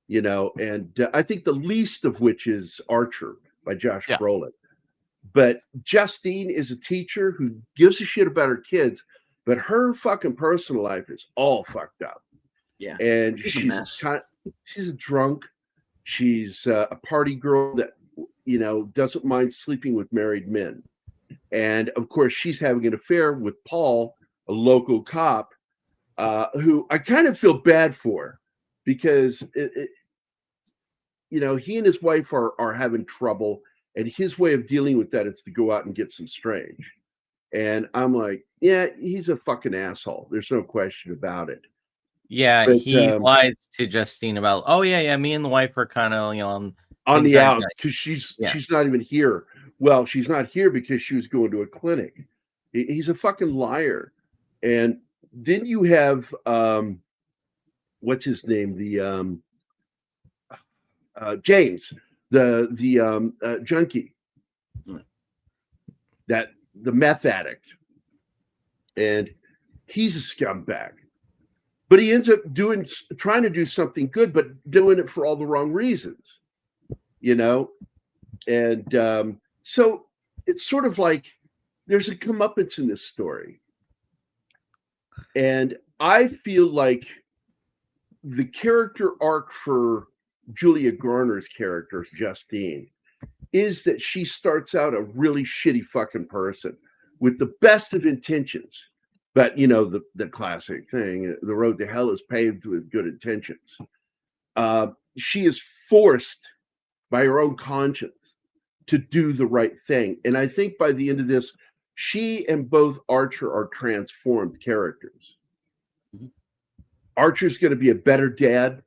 A: and I think the least of which is Archer by Josh Brolin. But Justine is a teacher who gives a shit about her kids, but her fucking personal life is all fucked up.
G: Yeah,
A: and she's a drunk. She's a party girl that doesn't mind sleeping with married men, and of course she's having an affair with Paul, a local cop, who I kind of feel bad for, because he and his wife are having trouble, and his way of dealing with that is to go out and get some strange. And I'm like, yeah, he's a fucking asshole. There's no question about it.
D: Yeah, but he lies to Justine about, oh yeah, me and the wife are kind of
A: on the out, because she's not even here. Well, she's not here because she was going to a clinic. He's a fucking liar. And then you have what's his name, the James, the junkie, that the meth addict, and he's a scumbag. But he ends up trying to do something good, but doing it for all the wrong reasons, And so it's sort of like there's a comeuppance in this story. And I feel like the character arc for Julia Garner's character, Justine, is that she starts out a really shitty fucking person with the best of intentions. But, the classic thing, the road to hell is paved with good intentions. She is forced by her own conscience to do the right thing. And I think by the end of this, she and both Archer are transformed characters. Mm-hmm. Archer's going to be a better dad,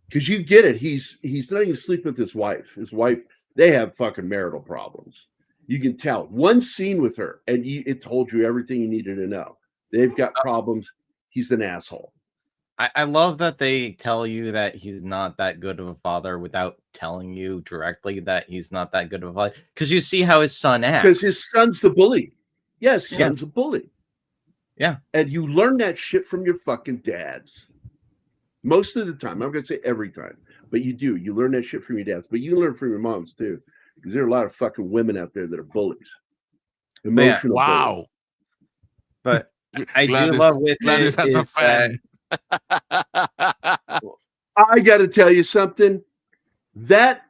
A: because you get it. He's not even sleeping with his wife. His wife, they have fucking marital problems. You can tell. One scene with her, and it told you everything you needed to know. They've got problems. He's an asshole.
D: I love that they tell you that he's not that good of a father without telling you directly that he's not that good of a father. Because you see how his son acts.
A: Because his son's the bully. Yes, son's a bully.
D: Yeah.
A: And you learn that shit from your fucking dads. Most of the time. I'm not going to say every time. But you do. You learn that shit from your dads. But you learn from your moms, too. Because there are a lot of fucking women out there that are bullies. Emotional bullies.
D: But I do love with
B: Gladys
D: it
B: has a
D: is that
B: fan.
A: I got to tell you something. That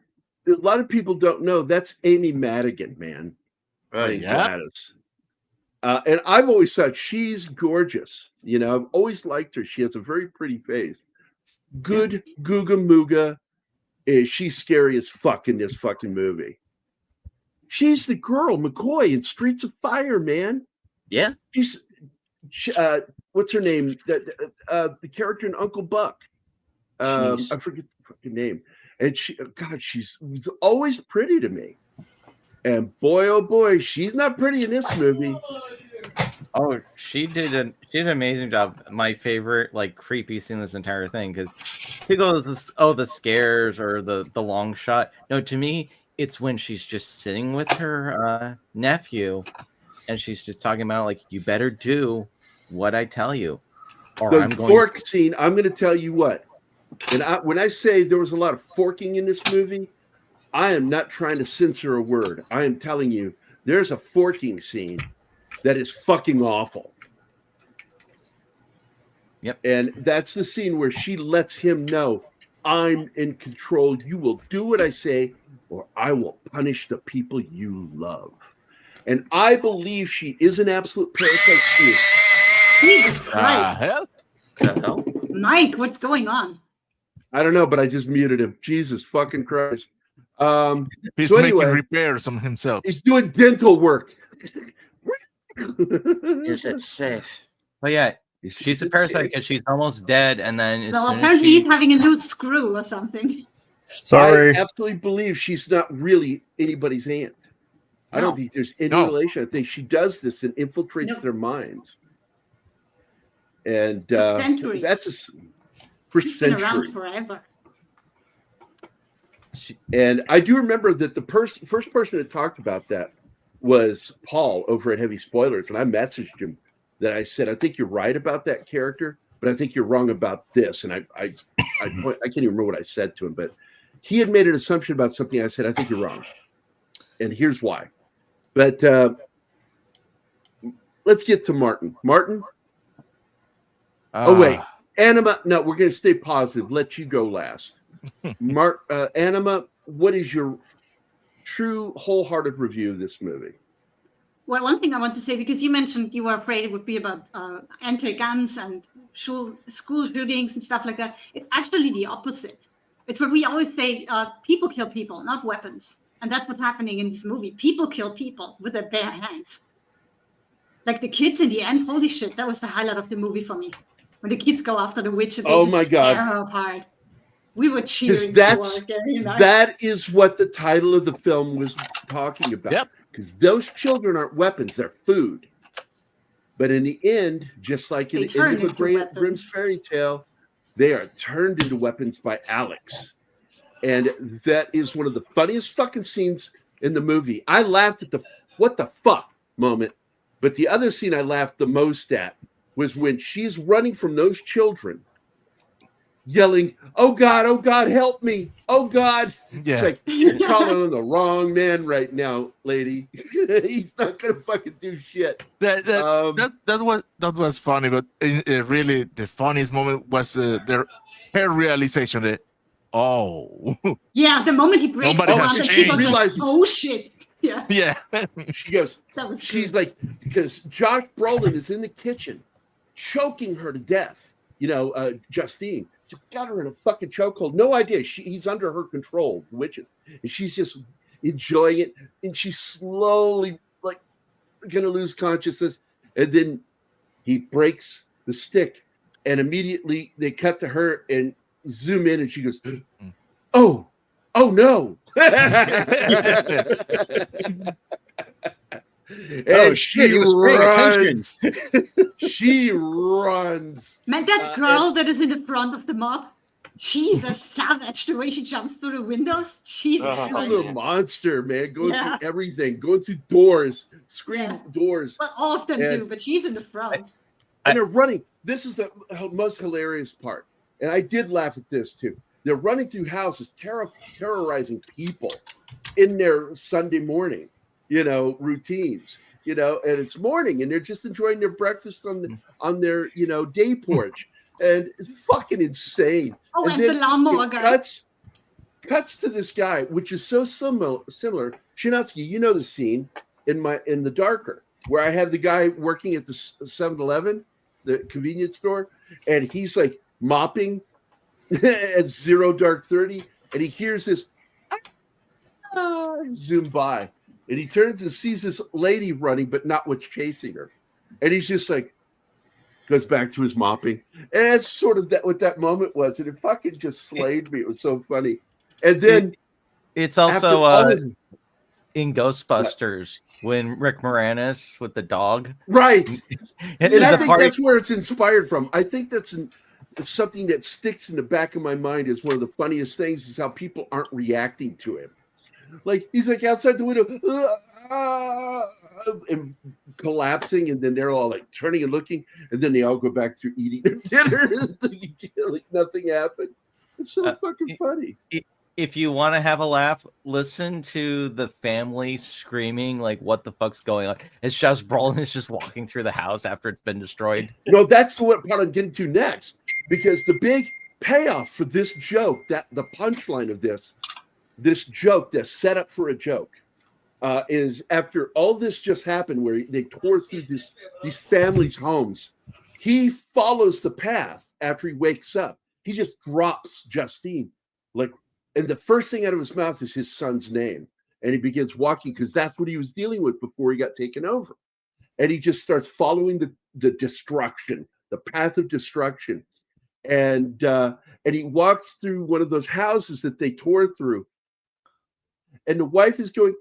A: a lot of people don't know. That's Amy Madigan, man. Playing Gladys. And I've always thought she's gorgeous. You know, I've always liked her. She has a very pretty face. Good Googa Mooga. She's scary as fuck in this fucking movie. She's the girl, McCoy, in Streets of Fire, man.
G: Yeah.
A: What's her name? The character in Uncle Buck. I forget the fucking name. And she's always pretty to me. And boy, oh boy, she's not pretty in this movie.
D: Oh, she did an amazing job. My favorite, like, creepy scene in this entire thing, because people go, oh, the scares or the long shot. No, to me, it's when she's just sitting with her nephew, and she's just talking about, like, you better do what I tell you, or
A: The
D: I'm going.
A: fork scene. I'm going to tell you what. And when I say there was a lot of forking in this movie, I am not trying to censor a word. I am telling you, there's a forking scene that is fucking awful.
D: Yep.
A: And that's the scene where she lets him know, I'm in control. You will do what I say, or I will punish the people you love. And I believe she is an absolute parasite.
C: Jesus Christ.
B: Hell?
C: Mike, what's going on?
A: I don't know, but I just muted him. Jesus fucking Christ.
B: He's
A: so
B: making
A: anyway,
B: repairs on himself.
A: He's doing dental work.
G: Is it safe?
D: But yeah, she's a parasite because she's almost dead, and then
C: Well, apparently he's having a loose screw or something.
A: Sorry. I absolutely believe she's not really anybody's aunt. I don't think there's any relation. I think she does this and infiltrates their minds. And that's for
C: She's been around
A: centuries.
C: forever.
A: And I do remember that the first person that talked about that was Paul over at Heavy Spoilers, and I messaged him that I said, I think you're right about that character, but I think you're wrong about this. And I can't even remember what I said to him, but he had made an assumption about something. I said, I think you're wrong, and here's why. But let's get to Martin. Martin. Oh wait, Anima. No, we're going to stay positive. Let you go last. Anima, what is your true, wholehearted review of this movie?
C: Well, one thing I want to say, because you mentioned you were afraid it would be about anti-guns and school shootings and stuff like that. It's actually the opposite. It's what we always say, people kill people, not weapons. And that's what's happening in this movie. People kill people with their bare hands. Like the kids in the end, holy shit, that was the highlight of the movie for me. When the kids go after the witch and they just tear her apart. We were cheering.
A: That is what the title of the film was talking about.
B: Yep.
A: Because those children aren't weapons, they're food. But in the end, just like in the end of Grimm's fairy tale, they are turned into weapons by Alex. And that is one of the funniest fucking scenes in the movie. I laughed at the what the fuck moment. But the other scene I laughed the most at was when she's running from those children, yelling, oh God, help me. Oh God.
B: Yeah.
A: It's like, you're calling on the wrong man right now, lady. He's not going to fucking do shit.
B: That was funny, but really the funniest moment was her realization that,
C: yeah, the moment he breaks the arm, she goes like, oh shit. Yeah.
B: Yeah.
A: She goes, she's like, because Josh Brolin is in the kitchen choking her to death. You know, Justine just got her in a fucking chokehold. No idea. He's under her control, witches. And she's just enjoying it. And she's slowly like going to lose consciousness. And then he breaks the stick. And immediately they cut to her and zoom in. And she goes, oh no. And
G: shit, he was paying attention.
A: She runs.
C: Man, that girl that is in the front of the mob, she's a savage. The way she jumps through the windows, she's
A: a little monster, man. Going through everything, going through doors, screaming doors.
C: Well, all of them do, but she's in the front.
A: And they're running. This is the most hilarious part. And I did laugh at this too. They're running through houses, terrorizing people in their Sunday morning, routines. and it's morning, and they're just enjoying their breakfast on their day porch, and it's fucking insane.
C: Oh, and the lawnmower guy.
A: Cuts to this guy, which is so similar. Shenotski, you know the scene in the darker, where I have the guy working at the 7-Eleven, the convenience store, and he's like mopping at 0 dark 30, and he hears this zoom by, and he turns and sees this lady running, but not what's chasing her, and he's just like goes back to his mopping, and that's sort of what that moment was, and it fucking just slayed me. It was so funny. And then
D: it's also in Ghostbusters when Rick Moranis with the dog,
A: right?
D: and
A: I think that's where it's inspired from. I think that's something that sticks in the back of my mind as one of the funniest things is how people aren't reacting to him. Like he's like outside the window and collapsing, and then they're all like turning and looking, and then they all go back to eating their dinner like nothing happened. It's so fucking funny.
D: If you want to have a laugh, listen to the family screaming like, "What the fuck's going on?" It's Josh Brolin is just walking through the house after it's been destroyed.
A: No, that's what part I'm getting to next, because the big payoff for this joke, that the punchline of this joke, that's set up for a joke, is after all this just happened, where they tore through these families' homes, he follows the path after he wakes up. He just drops Justine, and the first thing out of his mouth is his son's name. And he begins walking because that's what he was dealing with before he got taken over. And he just starts following the destruction, the path of destruction. And he walks through one of those houses that they tore through. And the wife is going,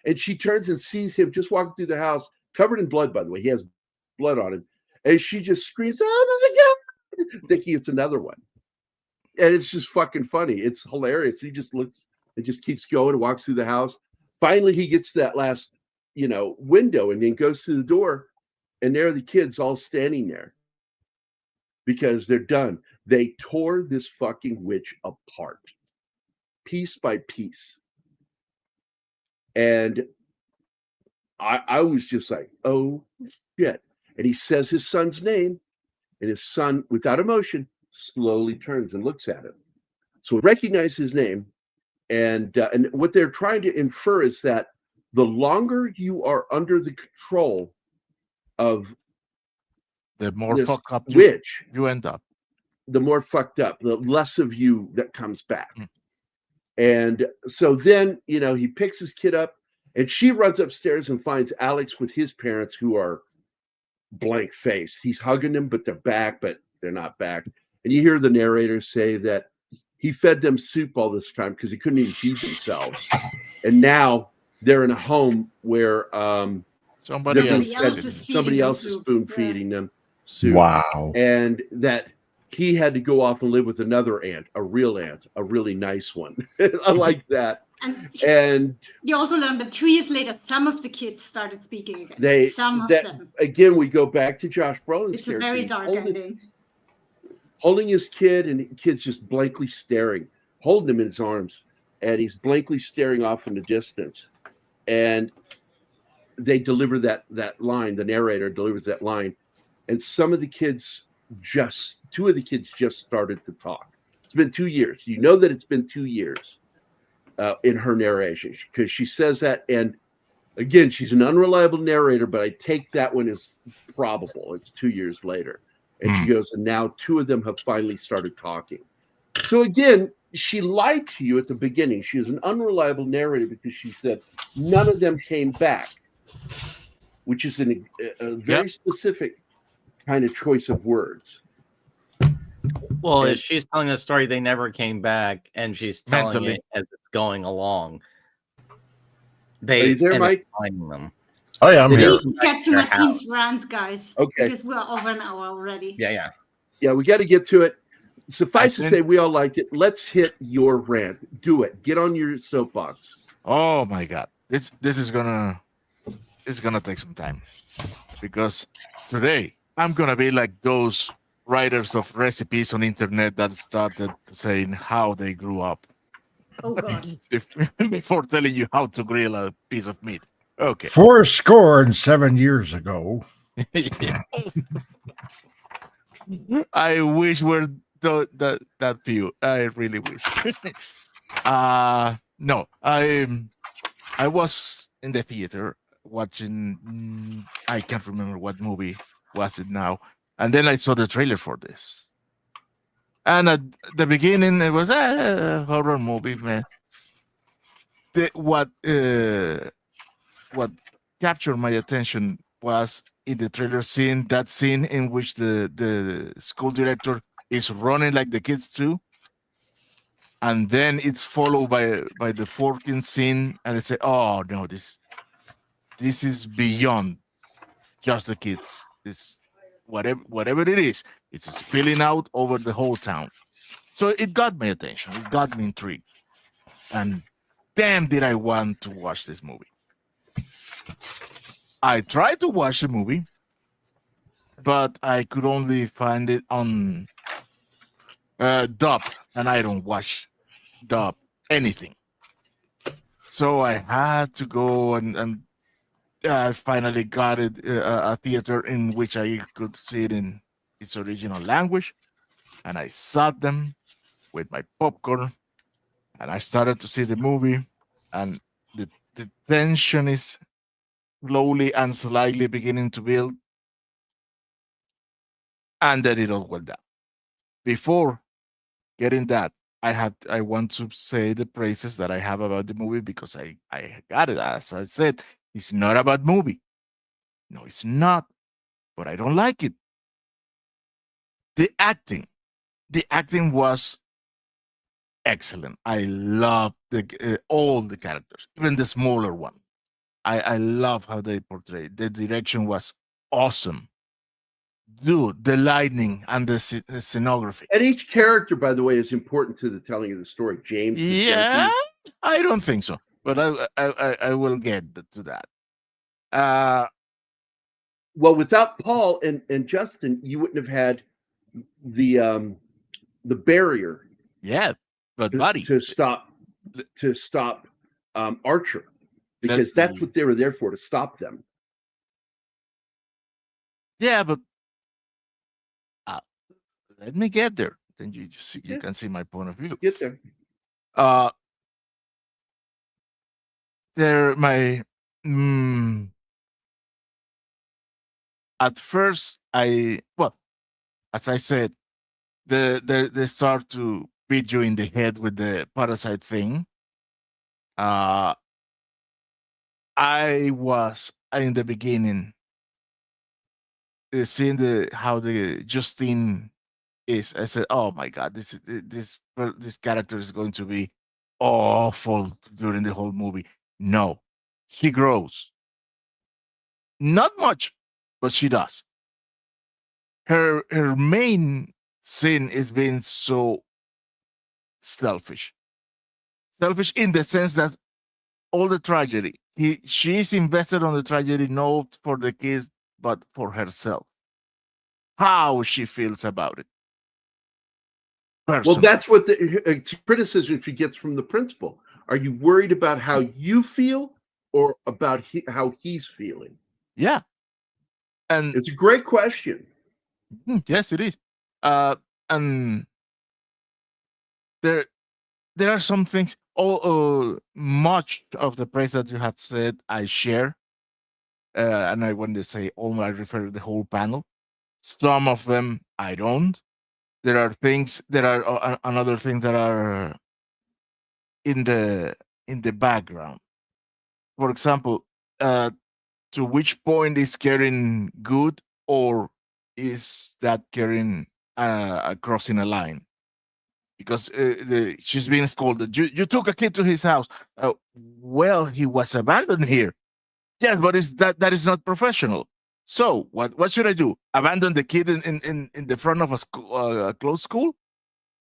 A: and she turns and sees him just walking through the house, covered in blood, by the way. He has blood on him. And she just screams, "Oh my God," thinking it's another one. And it's just fucking funny. It's hilarious. He just looks and just keeps going and walks through the house. Finally, he gets to that last, window, and then goes to the door, and there are the kids all standing there because they're done. They tore this fucking witch apart, piece by piece. And I was just like, oh shit. And he says his son's name, and his son, without emotion, slowly turns and looks at him. So we recognize his name, and what they're trying to infer is that the longer you are under the control of
B: the more fucked up
A: witch
B: you end up,
A: the more fucked up, the less of you that comes back. And so then, he picks his kid up, and she runs upstairs and finds Alex with his parents, who are blank faced. He's hugging them, but they're back, but they're not back. And you hear the narrator say that he fed them soup all this time because he couldn't even feed themselves. And now they're in a home where
B: somebody else
A: is spoon feeding them soup.
H: Wow.
A: And that he had to go off and live with another aunt, a really nice one. I like that. And
C: you also learned that 2 years later, some of the kids started speaking again. Some of them.
A: Again, we go back to Josh Brolin's
C: It's a very dark ending.
A: Holding his kid, and the kid's just blankly staring, holding him in his arms, and he's blankly staring off in the distance. And they deliver that line, the narrator delivers that line, and two of the kids just started to talk. It's been 2 years. You know that it's been 2 years in her narration, because she says that, and again, she's an unreliable narrator, but I take that one as probable. It's 2 years later. And she goes, and now two of them have finally started talking. So again, she lied to you at the beginning. She is an unreliable narrator because she said none of them came back, which is a very specific kind of choice of words.
D: Well, if she's telling the story, they never came back, and she's telling it as it's going along. They
A: there, Mike?
D: Finding them.
H: Oh yeah, I'm here.
C: We get to Martine's rant, guys.
A: Okay.
C: Because we're over an hour already.
D: Yeah.
A: Yeah, we got to get to it. Suffice to say, we all liked it. Let's hit your rant. Do it. Get on your soapbox.
B: Oh my God, this is gonna take some time, because today I'm gonna be like those writers of recipes on internet that started saying how they grew up.
C: Oh God.
B: before telling you how to grill a piece of meat. Okay.
H: 407 years ago.
B: I wish we're that few. I really wish. No, I was in the theater watching. I can't remember what movie was it now, and then I saw the trailer for this. And at the beginning, it was a horror movie, man. What captured my attention was in the trailer scene, that scene in which the school director is running like the kids do, and then it's followed by the forking scene, and I say, "Oh no, this is beyond just the kids. This whatever it is, it's spilling out over the whole town." So it got my attention. It got me intrigued, and damn, did I want to watch this movie. I tried to watch the movie, but I could only find it on dub, and I don't watch dub anything. So I had to go and I finally got it a theater in which I could see it in its original language, and I sat them with my popcorn, and I started to see the movie, and the tension is slowly and slightly beginning to build, and then it all went down. Before getting that, I want to say the praises that I have about the movie, because I got it. As I said, it's not a bad movie. No, it's not. But I don't like it. The acting was excellent. I love all the characters, even the smaller one. I love how they portrayed. The direction was awesome. Dude, the lighting and the scenography.
A: And each character, by the way, is important to the telling of the story. James.
B: Yeah, I don't think so, but I will get to that.
A: Well, without Paul and Justin, you wouldn't have had the barrier.
B: Yeah, but buddy,
A: to stop Archer, because that's what they were there for, to stop them.
B: Yeah, but let me get there. Then you can see my point of view.
A: Get there.
B: At first, as I said, they start to beat you in the head with the parasite thing. I was in the beginning seeing how the Justine is. I said, "Oh my God, this character is going to be awful during the whole movie." No, she grows. Not much, but she does. Her main sin is being so selfish. Selfish in the sense that all the tragedy, she's invested on the tragedy, not for the kids, but for herself. How she feels about it.
A: Well, that's what the criticism she gets from the principal. Are you worried about how you feel or about how he's feeling?
B: Yeah. And
A: it's a great question.
B: Yes, it is. And there are some things. Much of the praise that you have said, I share. And I want to say, I refer to the whole panel. Some of them I don't. There are things. There are another things that are in the background. For example, to which point is Karen good, or is that Karen crossing a line? Because she's being scolded. You took a kid to his house. Well, he was abandoned here. Yes, but that is not professional. So what should I do? Abandon the kid in the front of a closed school?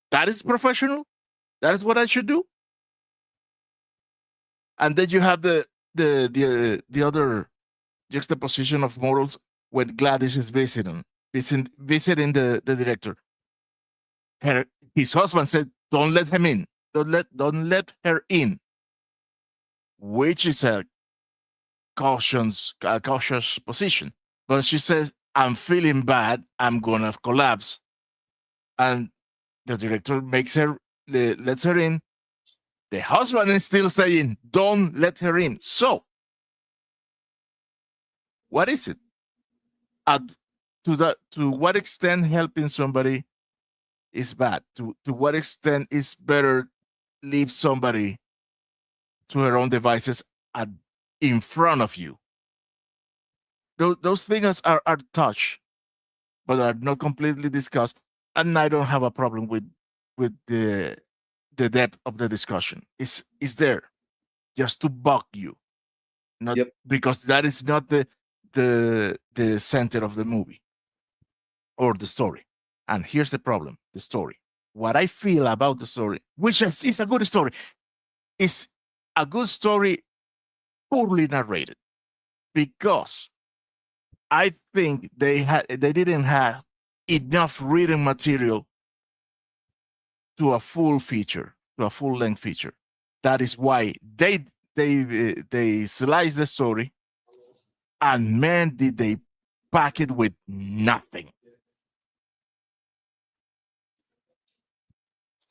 B: That is professional? That is what I should do? And then you have the other juxtaposition of morals when Gladys is visiting the director. His husband said, "Don't let him in. don't let her in, which is a cautious position. But she says, I'm feeling bad, I'm gonna collapse. And the director lets her in. The husband is still saying, don't let her in. So, what is it? To what extent helping somebody is bad? To what extent is better leave somebody to her own devices in front of you? Those things are touched, but are not completely discussed. And I don't have a problem with the depth of the discussion. It's there just to bug you, not because that is not the center of the movie or the story. And here's the problem: the story. What I feel about the story, which is a good story, is a good story poorly narrated, because I think they didn't have enough reading material to a full feature, to a full length feature. That is why they slice the story, and man, did they pack it with nothing.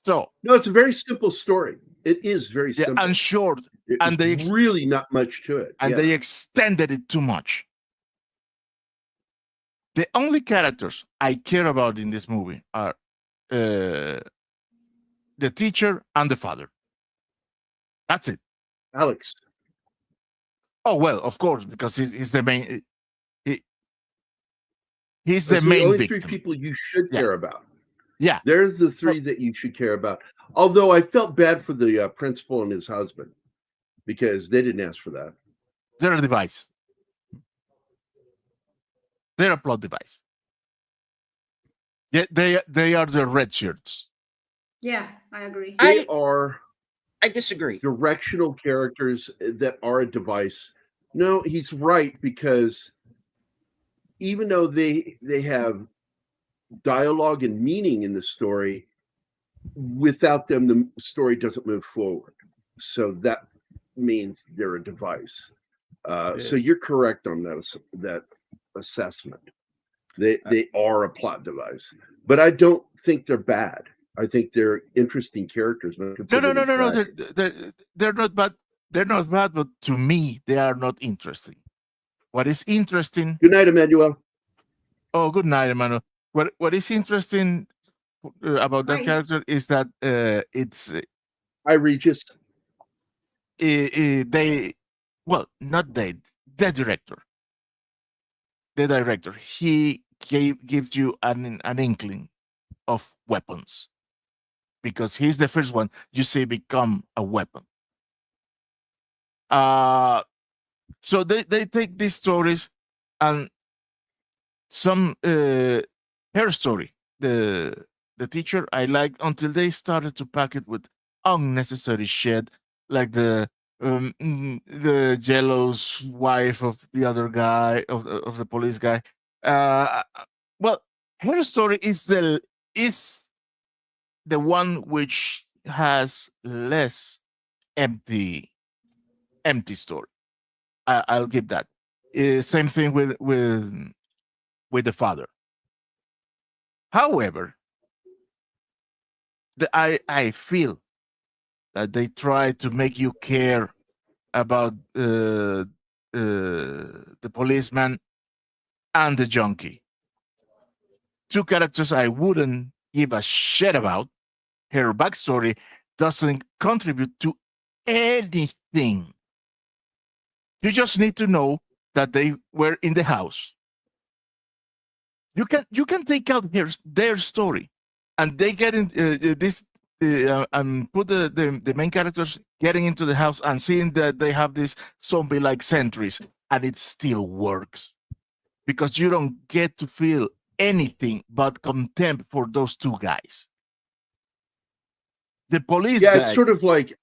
B: So
A: no, it's a very simple story. It is very simple
B: and short, and they
A: really not much to it,
B: and they extended it too much. The only characters I care about in this movie are the teacher and the father. That's it.
A: Alex.
B: Oh well, of course, because he's the main. He's
A: Those
B: the main
A: only
B: victim.
A: 3 people you should care about.
B: Yeah,
A: there's the 3 that you should care about. Although I felt bad for the principal and his husband, because they didn't ask for that.
B: They're a device. They're a plot device. Yeah, they are the red shirts.
C: Yeah, I agree.
A: They are.
G: I disagree.
A: Directional characters that are a device. No, he's right, because even though they have dialogue and meaning in the story, without them the story doesn't move forward. So that means they're a device. So you're correct on that assessment. They are a plot device, but I don't think they're bad. I think they're interesting characters.
B: No. They're not bad. They're not bad, but to me, they are not interesting. What is interesting?
A: Good night, Emmanuel.
B: Oh, good night, Emmanuel. What is interesting about that character is that it's.
A: Hi, Regis.
B: Not they. The director. The director. He gives you an inkling of weapons, because he's the first one you see become a weapon. So they take these stories, and some her story, the teacher, I like, until they started to pack it with unnecessary shit, like the jealous wife of the other guy, of the police guy. Well, her story is the one which has less empty story. I'll give that. Same thing with the father. However, I feel that they try to make you care about the policeman and the junkie. 2 characters I wouldn't give a shit about. Her backstory doesn't contribute to anything. You just need to know that they were in the house. You can take out their story, and they get in this and put the main characters getting into the house and seeing that they have these zombie-like sentries, and it still works, because you don't get to feel anything but contempt for those 2 guys. The police guy,
A: it's sort of like,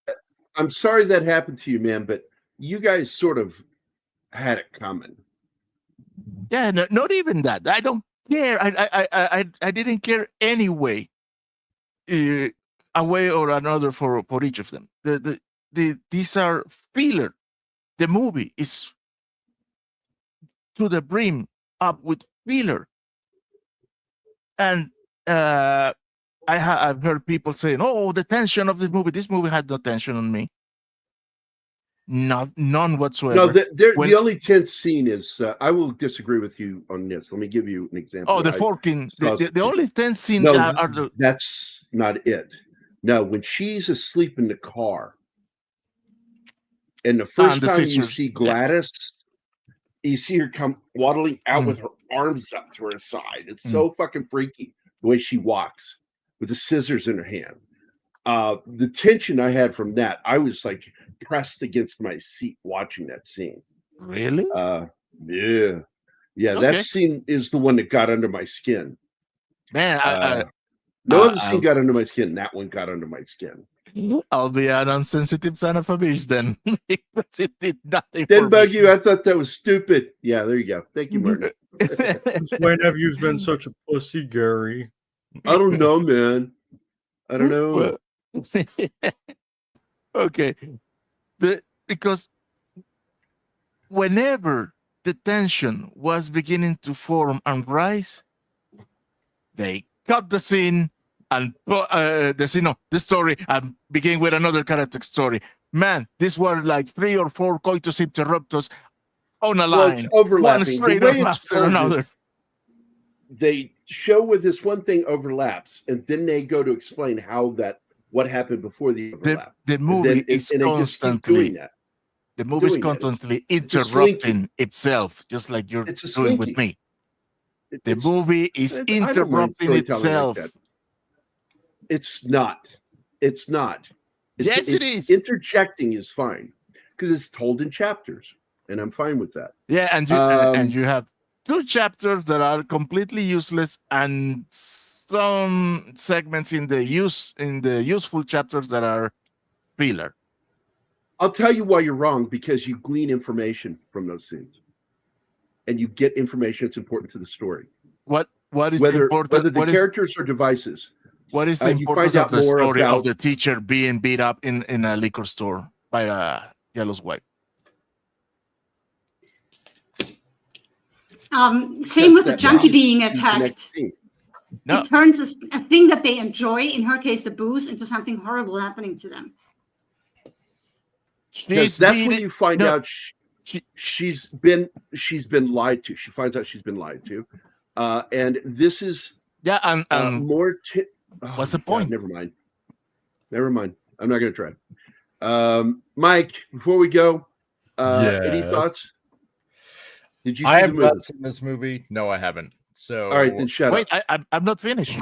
A: I'm sorry that happened to you, man, but you guys sort of had it coming.
B: Yeah, no, not even that. I don't care. I didn't care anyway. a way or another for each of them. These are filler. The movie is to the brim up with filler. And I've heard people saying, "Oh, the tension of this movie." This movie had no tension on me. None whatsoever.
A: No, the only tense scene is. I will disagree with you on this. Let me give you an example.
B: Oh, the forking. The only tense scene
A: No, that's not it. No, when she's asleep in the car, and the first time you see Gladys, you see her come waddling out with her arms up to her side. It's so fucking freaky the way she walks with the scissors in her hand. The tension I had from that, I was like pressed against my seat watching that scene.
B: Really?
A: Yeah. Okay. That scene is the one that got under my skin.
B: Man,
A: no other scene got under my skin. That one got under my skin.
B: I'll be an unsensitive son of a bitch then. Because it did nothing.
A: Didn't bug you. I thought that was stupid. Yeah, there you go. Thank you, Martin.
I: When have you been such a pussy, Gary?
A: I don't know, man. I don't know.
B: Okay. Because whenever the tension was beginning to form and rise, they cut the scene and the story and begin with another character story. Man, these were like 3 or 4 coitus interruptus on a line.
A: It's overlapping.
B: One straight up after another.
A: They show where this one thing overlaps, and then they go to explain what happened before the overlap.
B: The movie is constantly interrupting itself, just like you're doing with me. The movie is interrupting itself.
A: Like it's not.
B: Yes, it is.
A: Interjecting is fine because it's told in chapters, and I'm fine with that.
B: Yeah, and you have 2 chapters that are completely useless, and some segments in the useful chapters that are filler.
A: I'll tell you why you're wrong, because you glean information from those scenes, and you get information that's important to the story.
B: What is
A: whether
B: important?
A: Whether the characters are devices.
B: What is the importance of the story of the teacher being beat up in a liquor store by a jealous wife?
C: Same with the junkie being attacked. No. It turns a thing that they enjoy, in her case, the booze, into something horrible happening to them.
A: That's when you find out she's been lied to. She finds out she's been lied to, and this is more.
B: What's the point?
A: God, never mind. I'm not going to try. Mike, before we go, any thoughts? Did you see
J: I have not seen this movie. No, I haven't. So
A: all right, then shut
B: up. Wait, I'm not finished.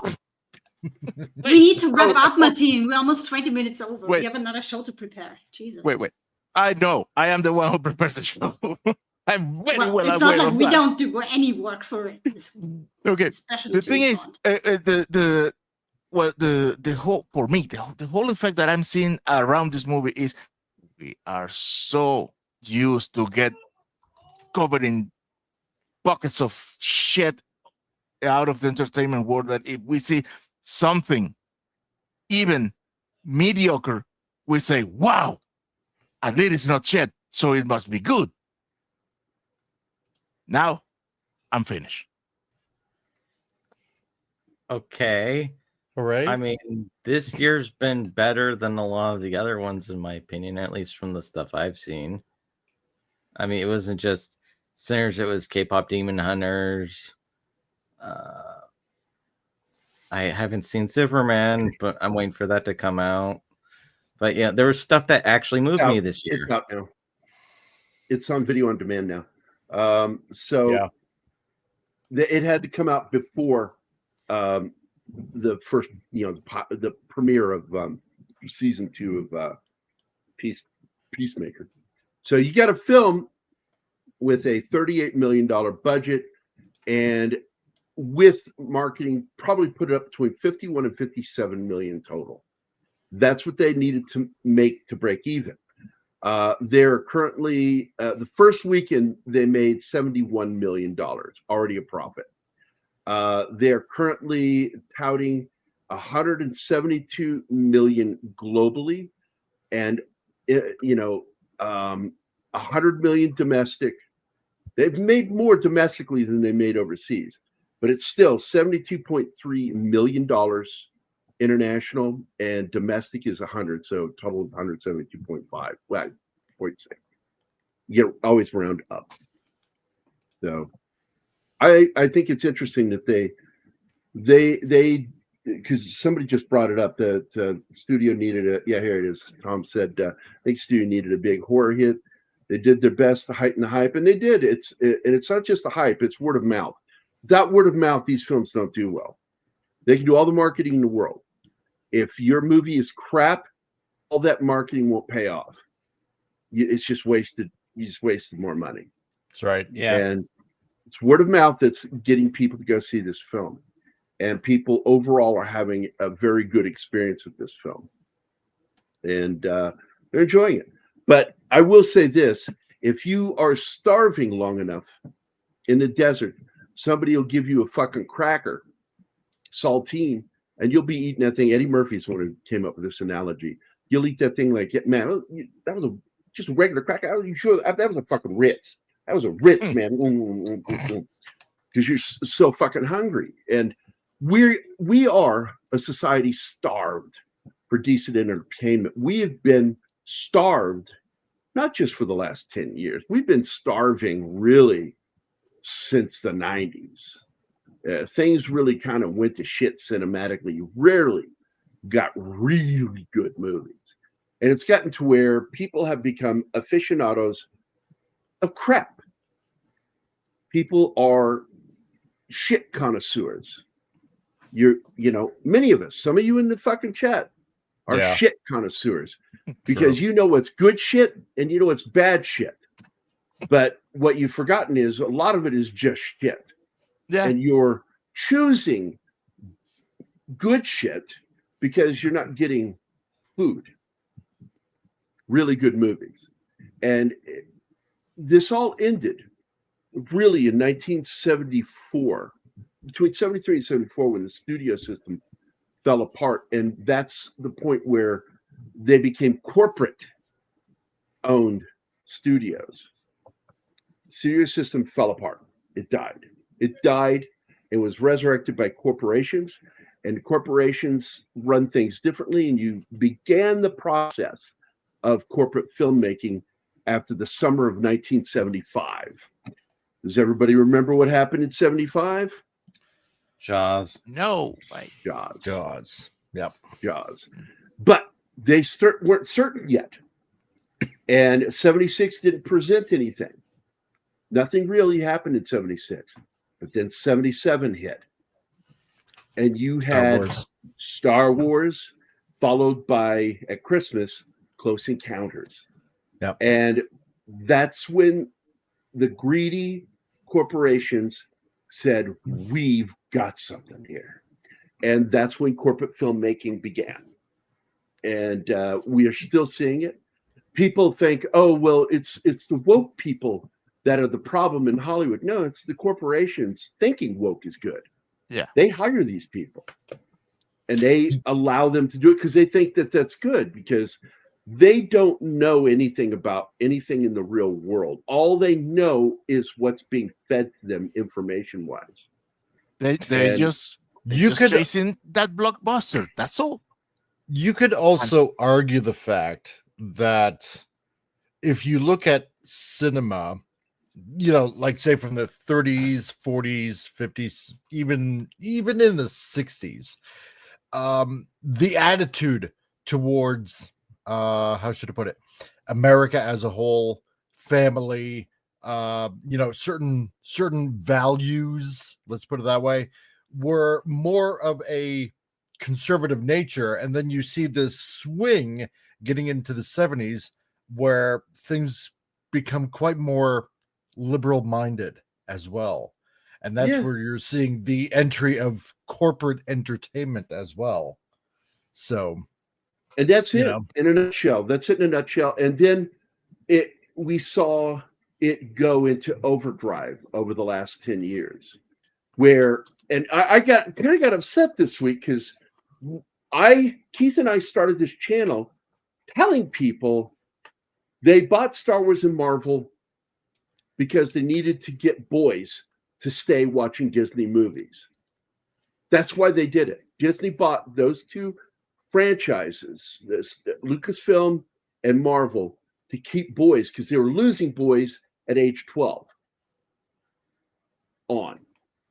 C: We need to wrap up, Martin. We're almost 20 minutes over. We have another show to prepare. Jesus.
B: Wait. I know. I am the one who prepares the show. I'm very well
C: it's
B: aware
C: not like
B: of
C: we
B: that.
C: don't do any work for it.
B: Okay. The thing is, the whole, for me, the whole effect that I'm seeing around this movie is we are so used to get covered in buckets of shit out of the entertainment world that if we see something even mediocre, we say, wow, at least it's not shit, so it must be good. Now I'm finished.
D: Okay.
J: All right.
D: I mean, this year's been better than a lot of the other ones, in my opinion, at least from the stuff I've seen. I mean, it wasn't just Sinners, it was K-pop Demon Hunters. I haven't seen Superman, but I'm waiting for that to come out. But yeah, there was stuff that actually moved me this year.
A: It's out now. It's on video on demand now. It had to come out before the first, the premiere of season 2 of Peacemaker. So you got a film with a $38 million budget, and with marketing, probably put it up between 51 and 57 million total. That's what they needed to make to break even. They're currently the first weekend they made $71 million, already a profit. They're currently touting 172 million globally, and 100 million domestic. They've made more domestically than they made overseas, but it's still $72.3 million international, and domestic is 100, so total of 172.5. Well, 0.6. You always round up. So I think it's interesting that they because somebody just brought it up that studio needed a, yeah, here it is. Tom said I think studio needed a big horror hit. They did their best to heighten the hype, and they did. And it's not just the hype; it's word of mouth. Without word of mouth, these films don't do well. They can do all the marketing in the world. If your movie is crap, all that marketing won't pay off. It's just wasted. You just wasted more money.
J: That's right. Yeah.
A: And it's word of mouth that's getting people to go see this film. And people overall are having a very good experience with this film. And they're enjoying it. But I will say this, if you are starving long enough in the desert, somebody will give you a fucking cracker, saltine, and you'll be eating that thing. Eddie Murphy's one who came up with this analogy. You'll eat that thing like, man, that was just a regular cracker. Are you sure that was a fucking Ritz? That was a Ritz, man. Because you're so fucking hungry. And we are a society starved for decent entertainment. We have been starved, not just for the last 10 years. We've been starving really since the 90s. Things really kind of went to shit cinematically. You rarely got really good movies. And it's gotten to where people have become aficionados of crap. People are shit connoisseurs. Many of us, some of you in the fucking chat are shit connoisseurs because you know what's good shit and you know what's bad shit. But what you've forgotten is a lot of it is just shit. Yeah. And you're choosing good shit because you're not getting food. Really good movies. And this all ended really in 1974, between 73 and 74, when the studio system fell apart. And that's the point where they became corporate owned studios. Studio system fell apart. It died. It was resurrected by corporations, and corporations run things differently. And you began the process of corporate filmmaking after the summer of 1975. Does everybody remember what happened in 75?
D: Jaws.
B: No.
J: Jaws. Yep.
A: Jaws. But they weren't certain yet. And 76 didn't present anything. Nothing really happened in 76. But then 77 hit. And you had Star Wars, followed by, at Christmas, Close Encounters.
J: Yep.
A: And that's when the greedy corporations said, we've got something here. And that's when corporate filmmaking began. And we are still seeing it. People think, oh, well, it's the woke people that are the problem in Hollywood. No, it's the corporations thinking woke is good.
B: Yeah.
A: They hire these people and they allow them to do it because they think that that's good, because they don't know anything about anything in the real world. All they know is what's being fed to them information wise.
B: They're just chasing that blockbuster. That's all.
J: You could also argue the fact that if you look at cinema, like say from the 30s, 40s, 50s, even in the 60s, the attitude towards how should I put it, America as a whole, family, certain values, let's put it that way, were more of a conservative nature. And then you see this swing getting into the 70s where things become quite more liberal minded as well. And that's where you're seeing the entry of corporate entertainment as well. So,
A: and that's it in a nutshell. That's it in a nutshell. And then we saw it go into overdrive over the last 10 years, where, and I got upset this week because Keith and I started this channel telling people they bought Star Wars and Marvel because they needed to get boys to stay watching Disney movies. That's why they did it. Disney bought those two franchises, Lucasfilm and Marvel, to keep boys because they were losing boys at age 12 on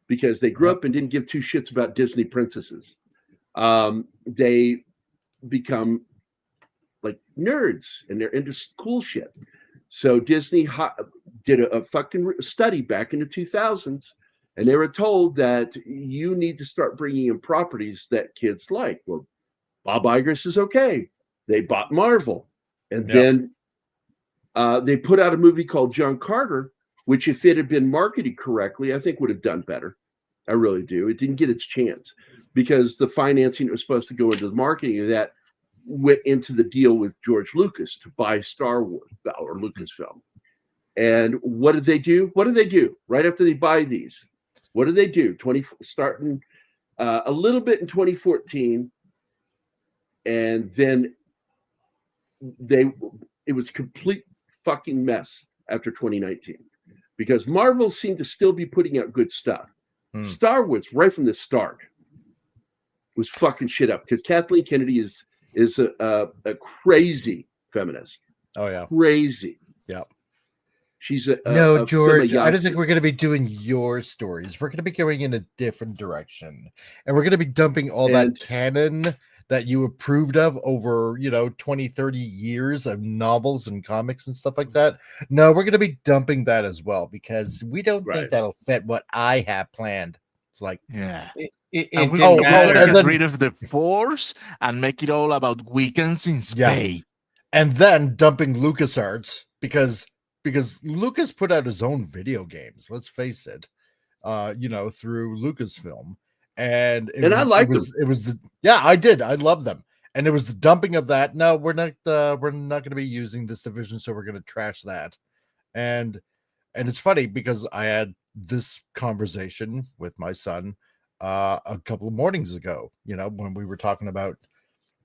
A: because they grew up and didn't give two shits about Disney princesses. They become like nerds and they're into cool shit. So Disney did a fucking study back in the 2000s, and they were told that you need to start bringing in properties that kids like. Well, Bob Iger says, okay. They bought Marvel. And then they put out a movie called John Carter, which if it had been marketed correctly, I think would have done better. I really do. It didn't get its chance because the financing that was supposed to go into the marketing of that went into the deal with George Lucas to buy Star Wars or Lucasfilm. And what did they do? What do they do right after they buy these? What do they do? Starting a little bit in 2014, and then it was a complete fucking mess after 2019 because Marvel seemed to still be putting out good stuff. Star Wars, right from the start, was fucking shit up because Kathleen Kennedy is a crazy feminist.
J: Oh yeah,
A: crazy.
J: Yeah.
A: She's
J: no, George. I don't think we're going to be doing your stories. We're going to be going in a different direction, and we're going to be dumping all that canon that you approved of over 20, 30 years of novels and comics and stuff like that. No, we're going to be dumping that as well because we don't think that'll fit what I have planned. It's like,
B: yeah.
D: It
B: and
D: didn't
B: we're
D: matter.
B: get rid of the Force and make it all about weekends in space.
J: And then dumping LucasArts because Lucas put out his own video games. Let's face it, through Lucasfilm, and
A: I liked them.
J: It was I did. I love them, and it was the dumping of that. No, we're not going to be using this division, so we're going to trash that. And it's funny because I had this conversation with my son a couple of mornings ago. When we were talking about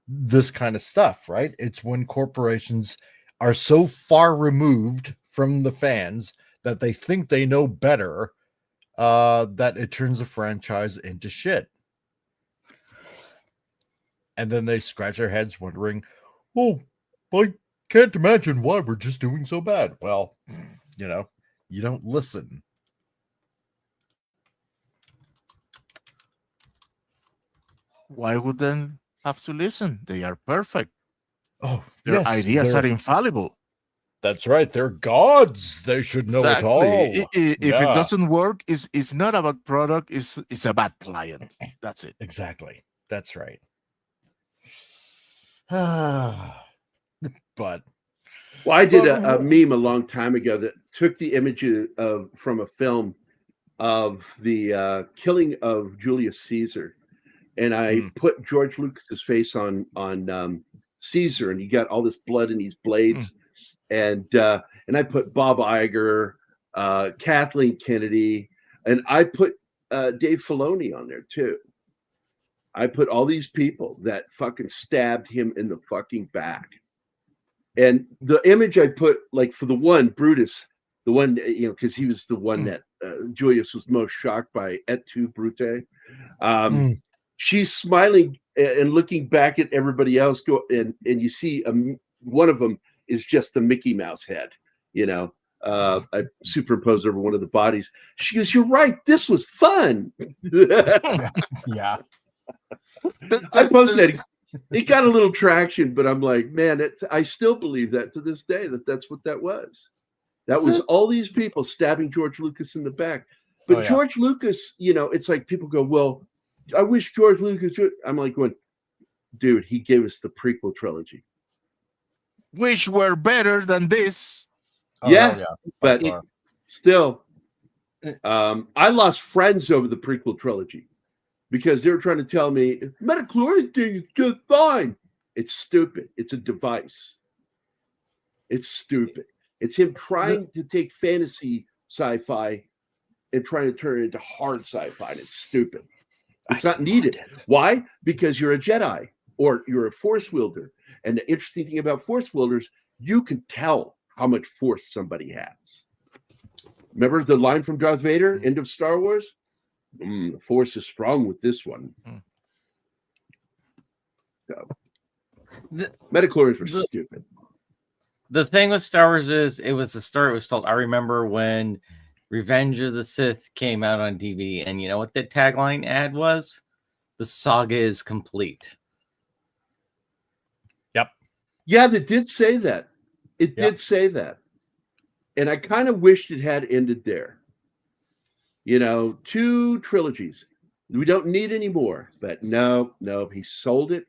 J: this kind of stuff, right? It's when corporations are so far removed from the fans that they think they know better, that it turns a franchise into shit. And then they scratch their heads wondering, well, I can't imagine why we're just doing so bad. Well, you don't listen.
B: Why would they have to listen? They are perfect.
J: Oh,
B: their ideas are infallible.
J: That's right. They're gods. They should know it all.
B: If it doesn't work, it's not about product. It's about client. That's it.
J: Exactly. That's right. But
A: I did a meme a long time ago that took the image from a film of the killing of Julius Caesar, and I put George Lucas's face on Caesar, and you got all this blood in these blades. And I put Bob Iger, Kathleen Kennedy, and I put Dave Filoni on there too. I put all these people that fucking stabbed him in the fucking back. And the image I put, like for the one, Brutus, the one, because he was the one that Julius was most shocked by, et tu, Brute. She's smiling and looking back at everybody else, and you see one of them is just the Mickey Mouse head, I superimposed over one of the bodies. She goes, "You're right. This was fun."
J: Yeah.
A: I posted it. It got a little traction, but I'm like, man, I still believe that to this day that's what that was. That was all these people stabbing George Lucas in the back. But George Lucas, it's like people go, well, I wish George Lucas would. I'm like going, dude, he gave us the prequel trilogy.
B: Which were better than this.
A: But still, I lost friends over the prequel trilogy because they were trying to tell me Metachlorian thing is just fine. It's stupid. It's a device. It's stupid. It's him trying to take fantasy sci-fi and trying to turn it into hard sci-fi, and it's stupid. It's not needed. Why? Because you're a Jedi or you're a Force wielder. And the interesting thing about Force wielders, you can tell how much Force somebody has. Remember the line from Darth Vader, end of Star Wars? The Force is strong with this one. So, Metachlorians were stupid.
D: The thing with Star Wars is it was the story was told. I remember when Revenge of the Sith came out on DVD, and you know what the tagline ad was? The saga is complete.
J: Yep.
A: Yeah, that did say that. It did say that. And I kind of wished it had ended there. You know, 2 trilogies. We don't need any more. But no, he sold it.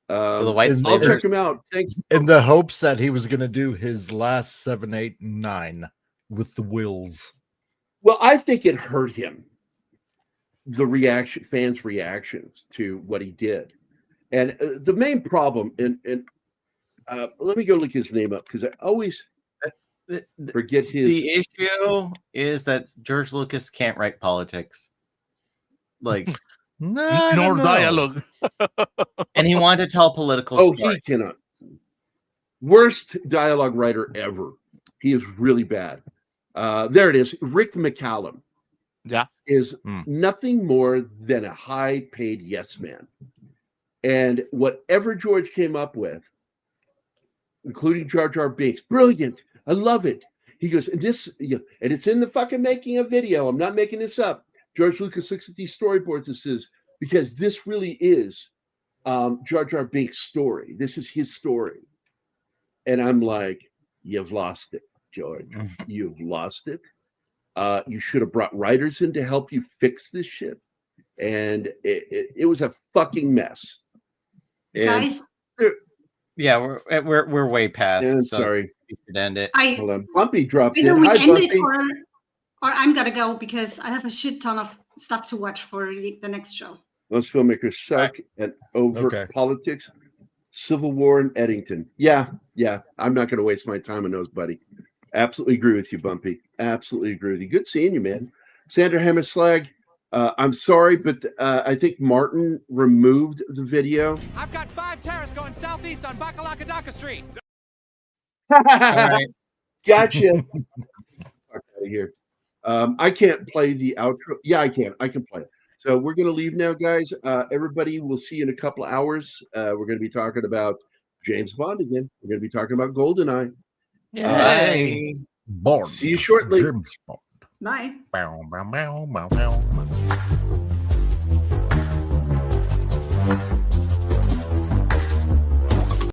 D: For the white
A: I'll check him out. Thanks.
J: In the hopes that he was going to do his last 7, 8, and 9 with the Wills.
A: Well, I think it hurt him. The fans' reactions to what he did. And the main problem, and let me go look his name up because I always forget his.
D: The issue is that George Lucas can't write politics. Like,
B: nor dialogue.
D: And he wanted to tell political stories.
A: He cannot. Worst dialogue writer ever. He is really bad. There it is. Rick McCallum.
B: Yeah.
A: Is nothing more than a high-paid yes man. And whatever George came up with, including Jar Jar Binks, brilliant. I love it. He goes, and it's in the fucking making of video. I'm not making this up. George Lucas looks at these storyboards and says, because this really is Jar Jar Binks' story. This is his story. And I'm like, you've lost it, George. You've lost it. You should have brought writers in to help you fix this shit. And it was a fucking mess. And
C: Guys,
D: yeah, we're way past.
A: Yeah,
D: so
A: sorry.
D: We should end it.
A: Hold on. Bumpy dropped
C: either
A: in.
C: we
A: Hi,
C: end
A: Bumpy.
C: it or I'm gonna go because I have a shit ton of stuff to watch for the next show.
A: Most filmmakers suck at overt politics, civil war, and Eddington. Yeah. I'm not going to waste my time on those, buddy. Absolutely agree with you, Bumpy. Absolutely agree with you. Good seeing you, man. Sandra Hammerslag, I'm sorry, but I think Martin removed the video.
K: I've got 5 terrorists going southeast on Bakalakadaka Street.
A: Right. Gotcha. Fuck out of here. I can't play the outro. Yeah, I can. I can play it. So we're going to leave now, guys. Everybody, we'll see you in a couple of hours. We're going to be talking about James Bond again. We're going to be talking about GoldenEye.
B: Yay.
J: Bond.
A: See you shortly.
J: James Bond.
C: Bye.
J: Bow, bow, bow, bow, bow.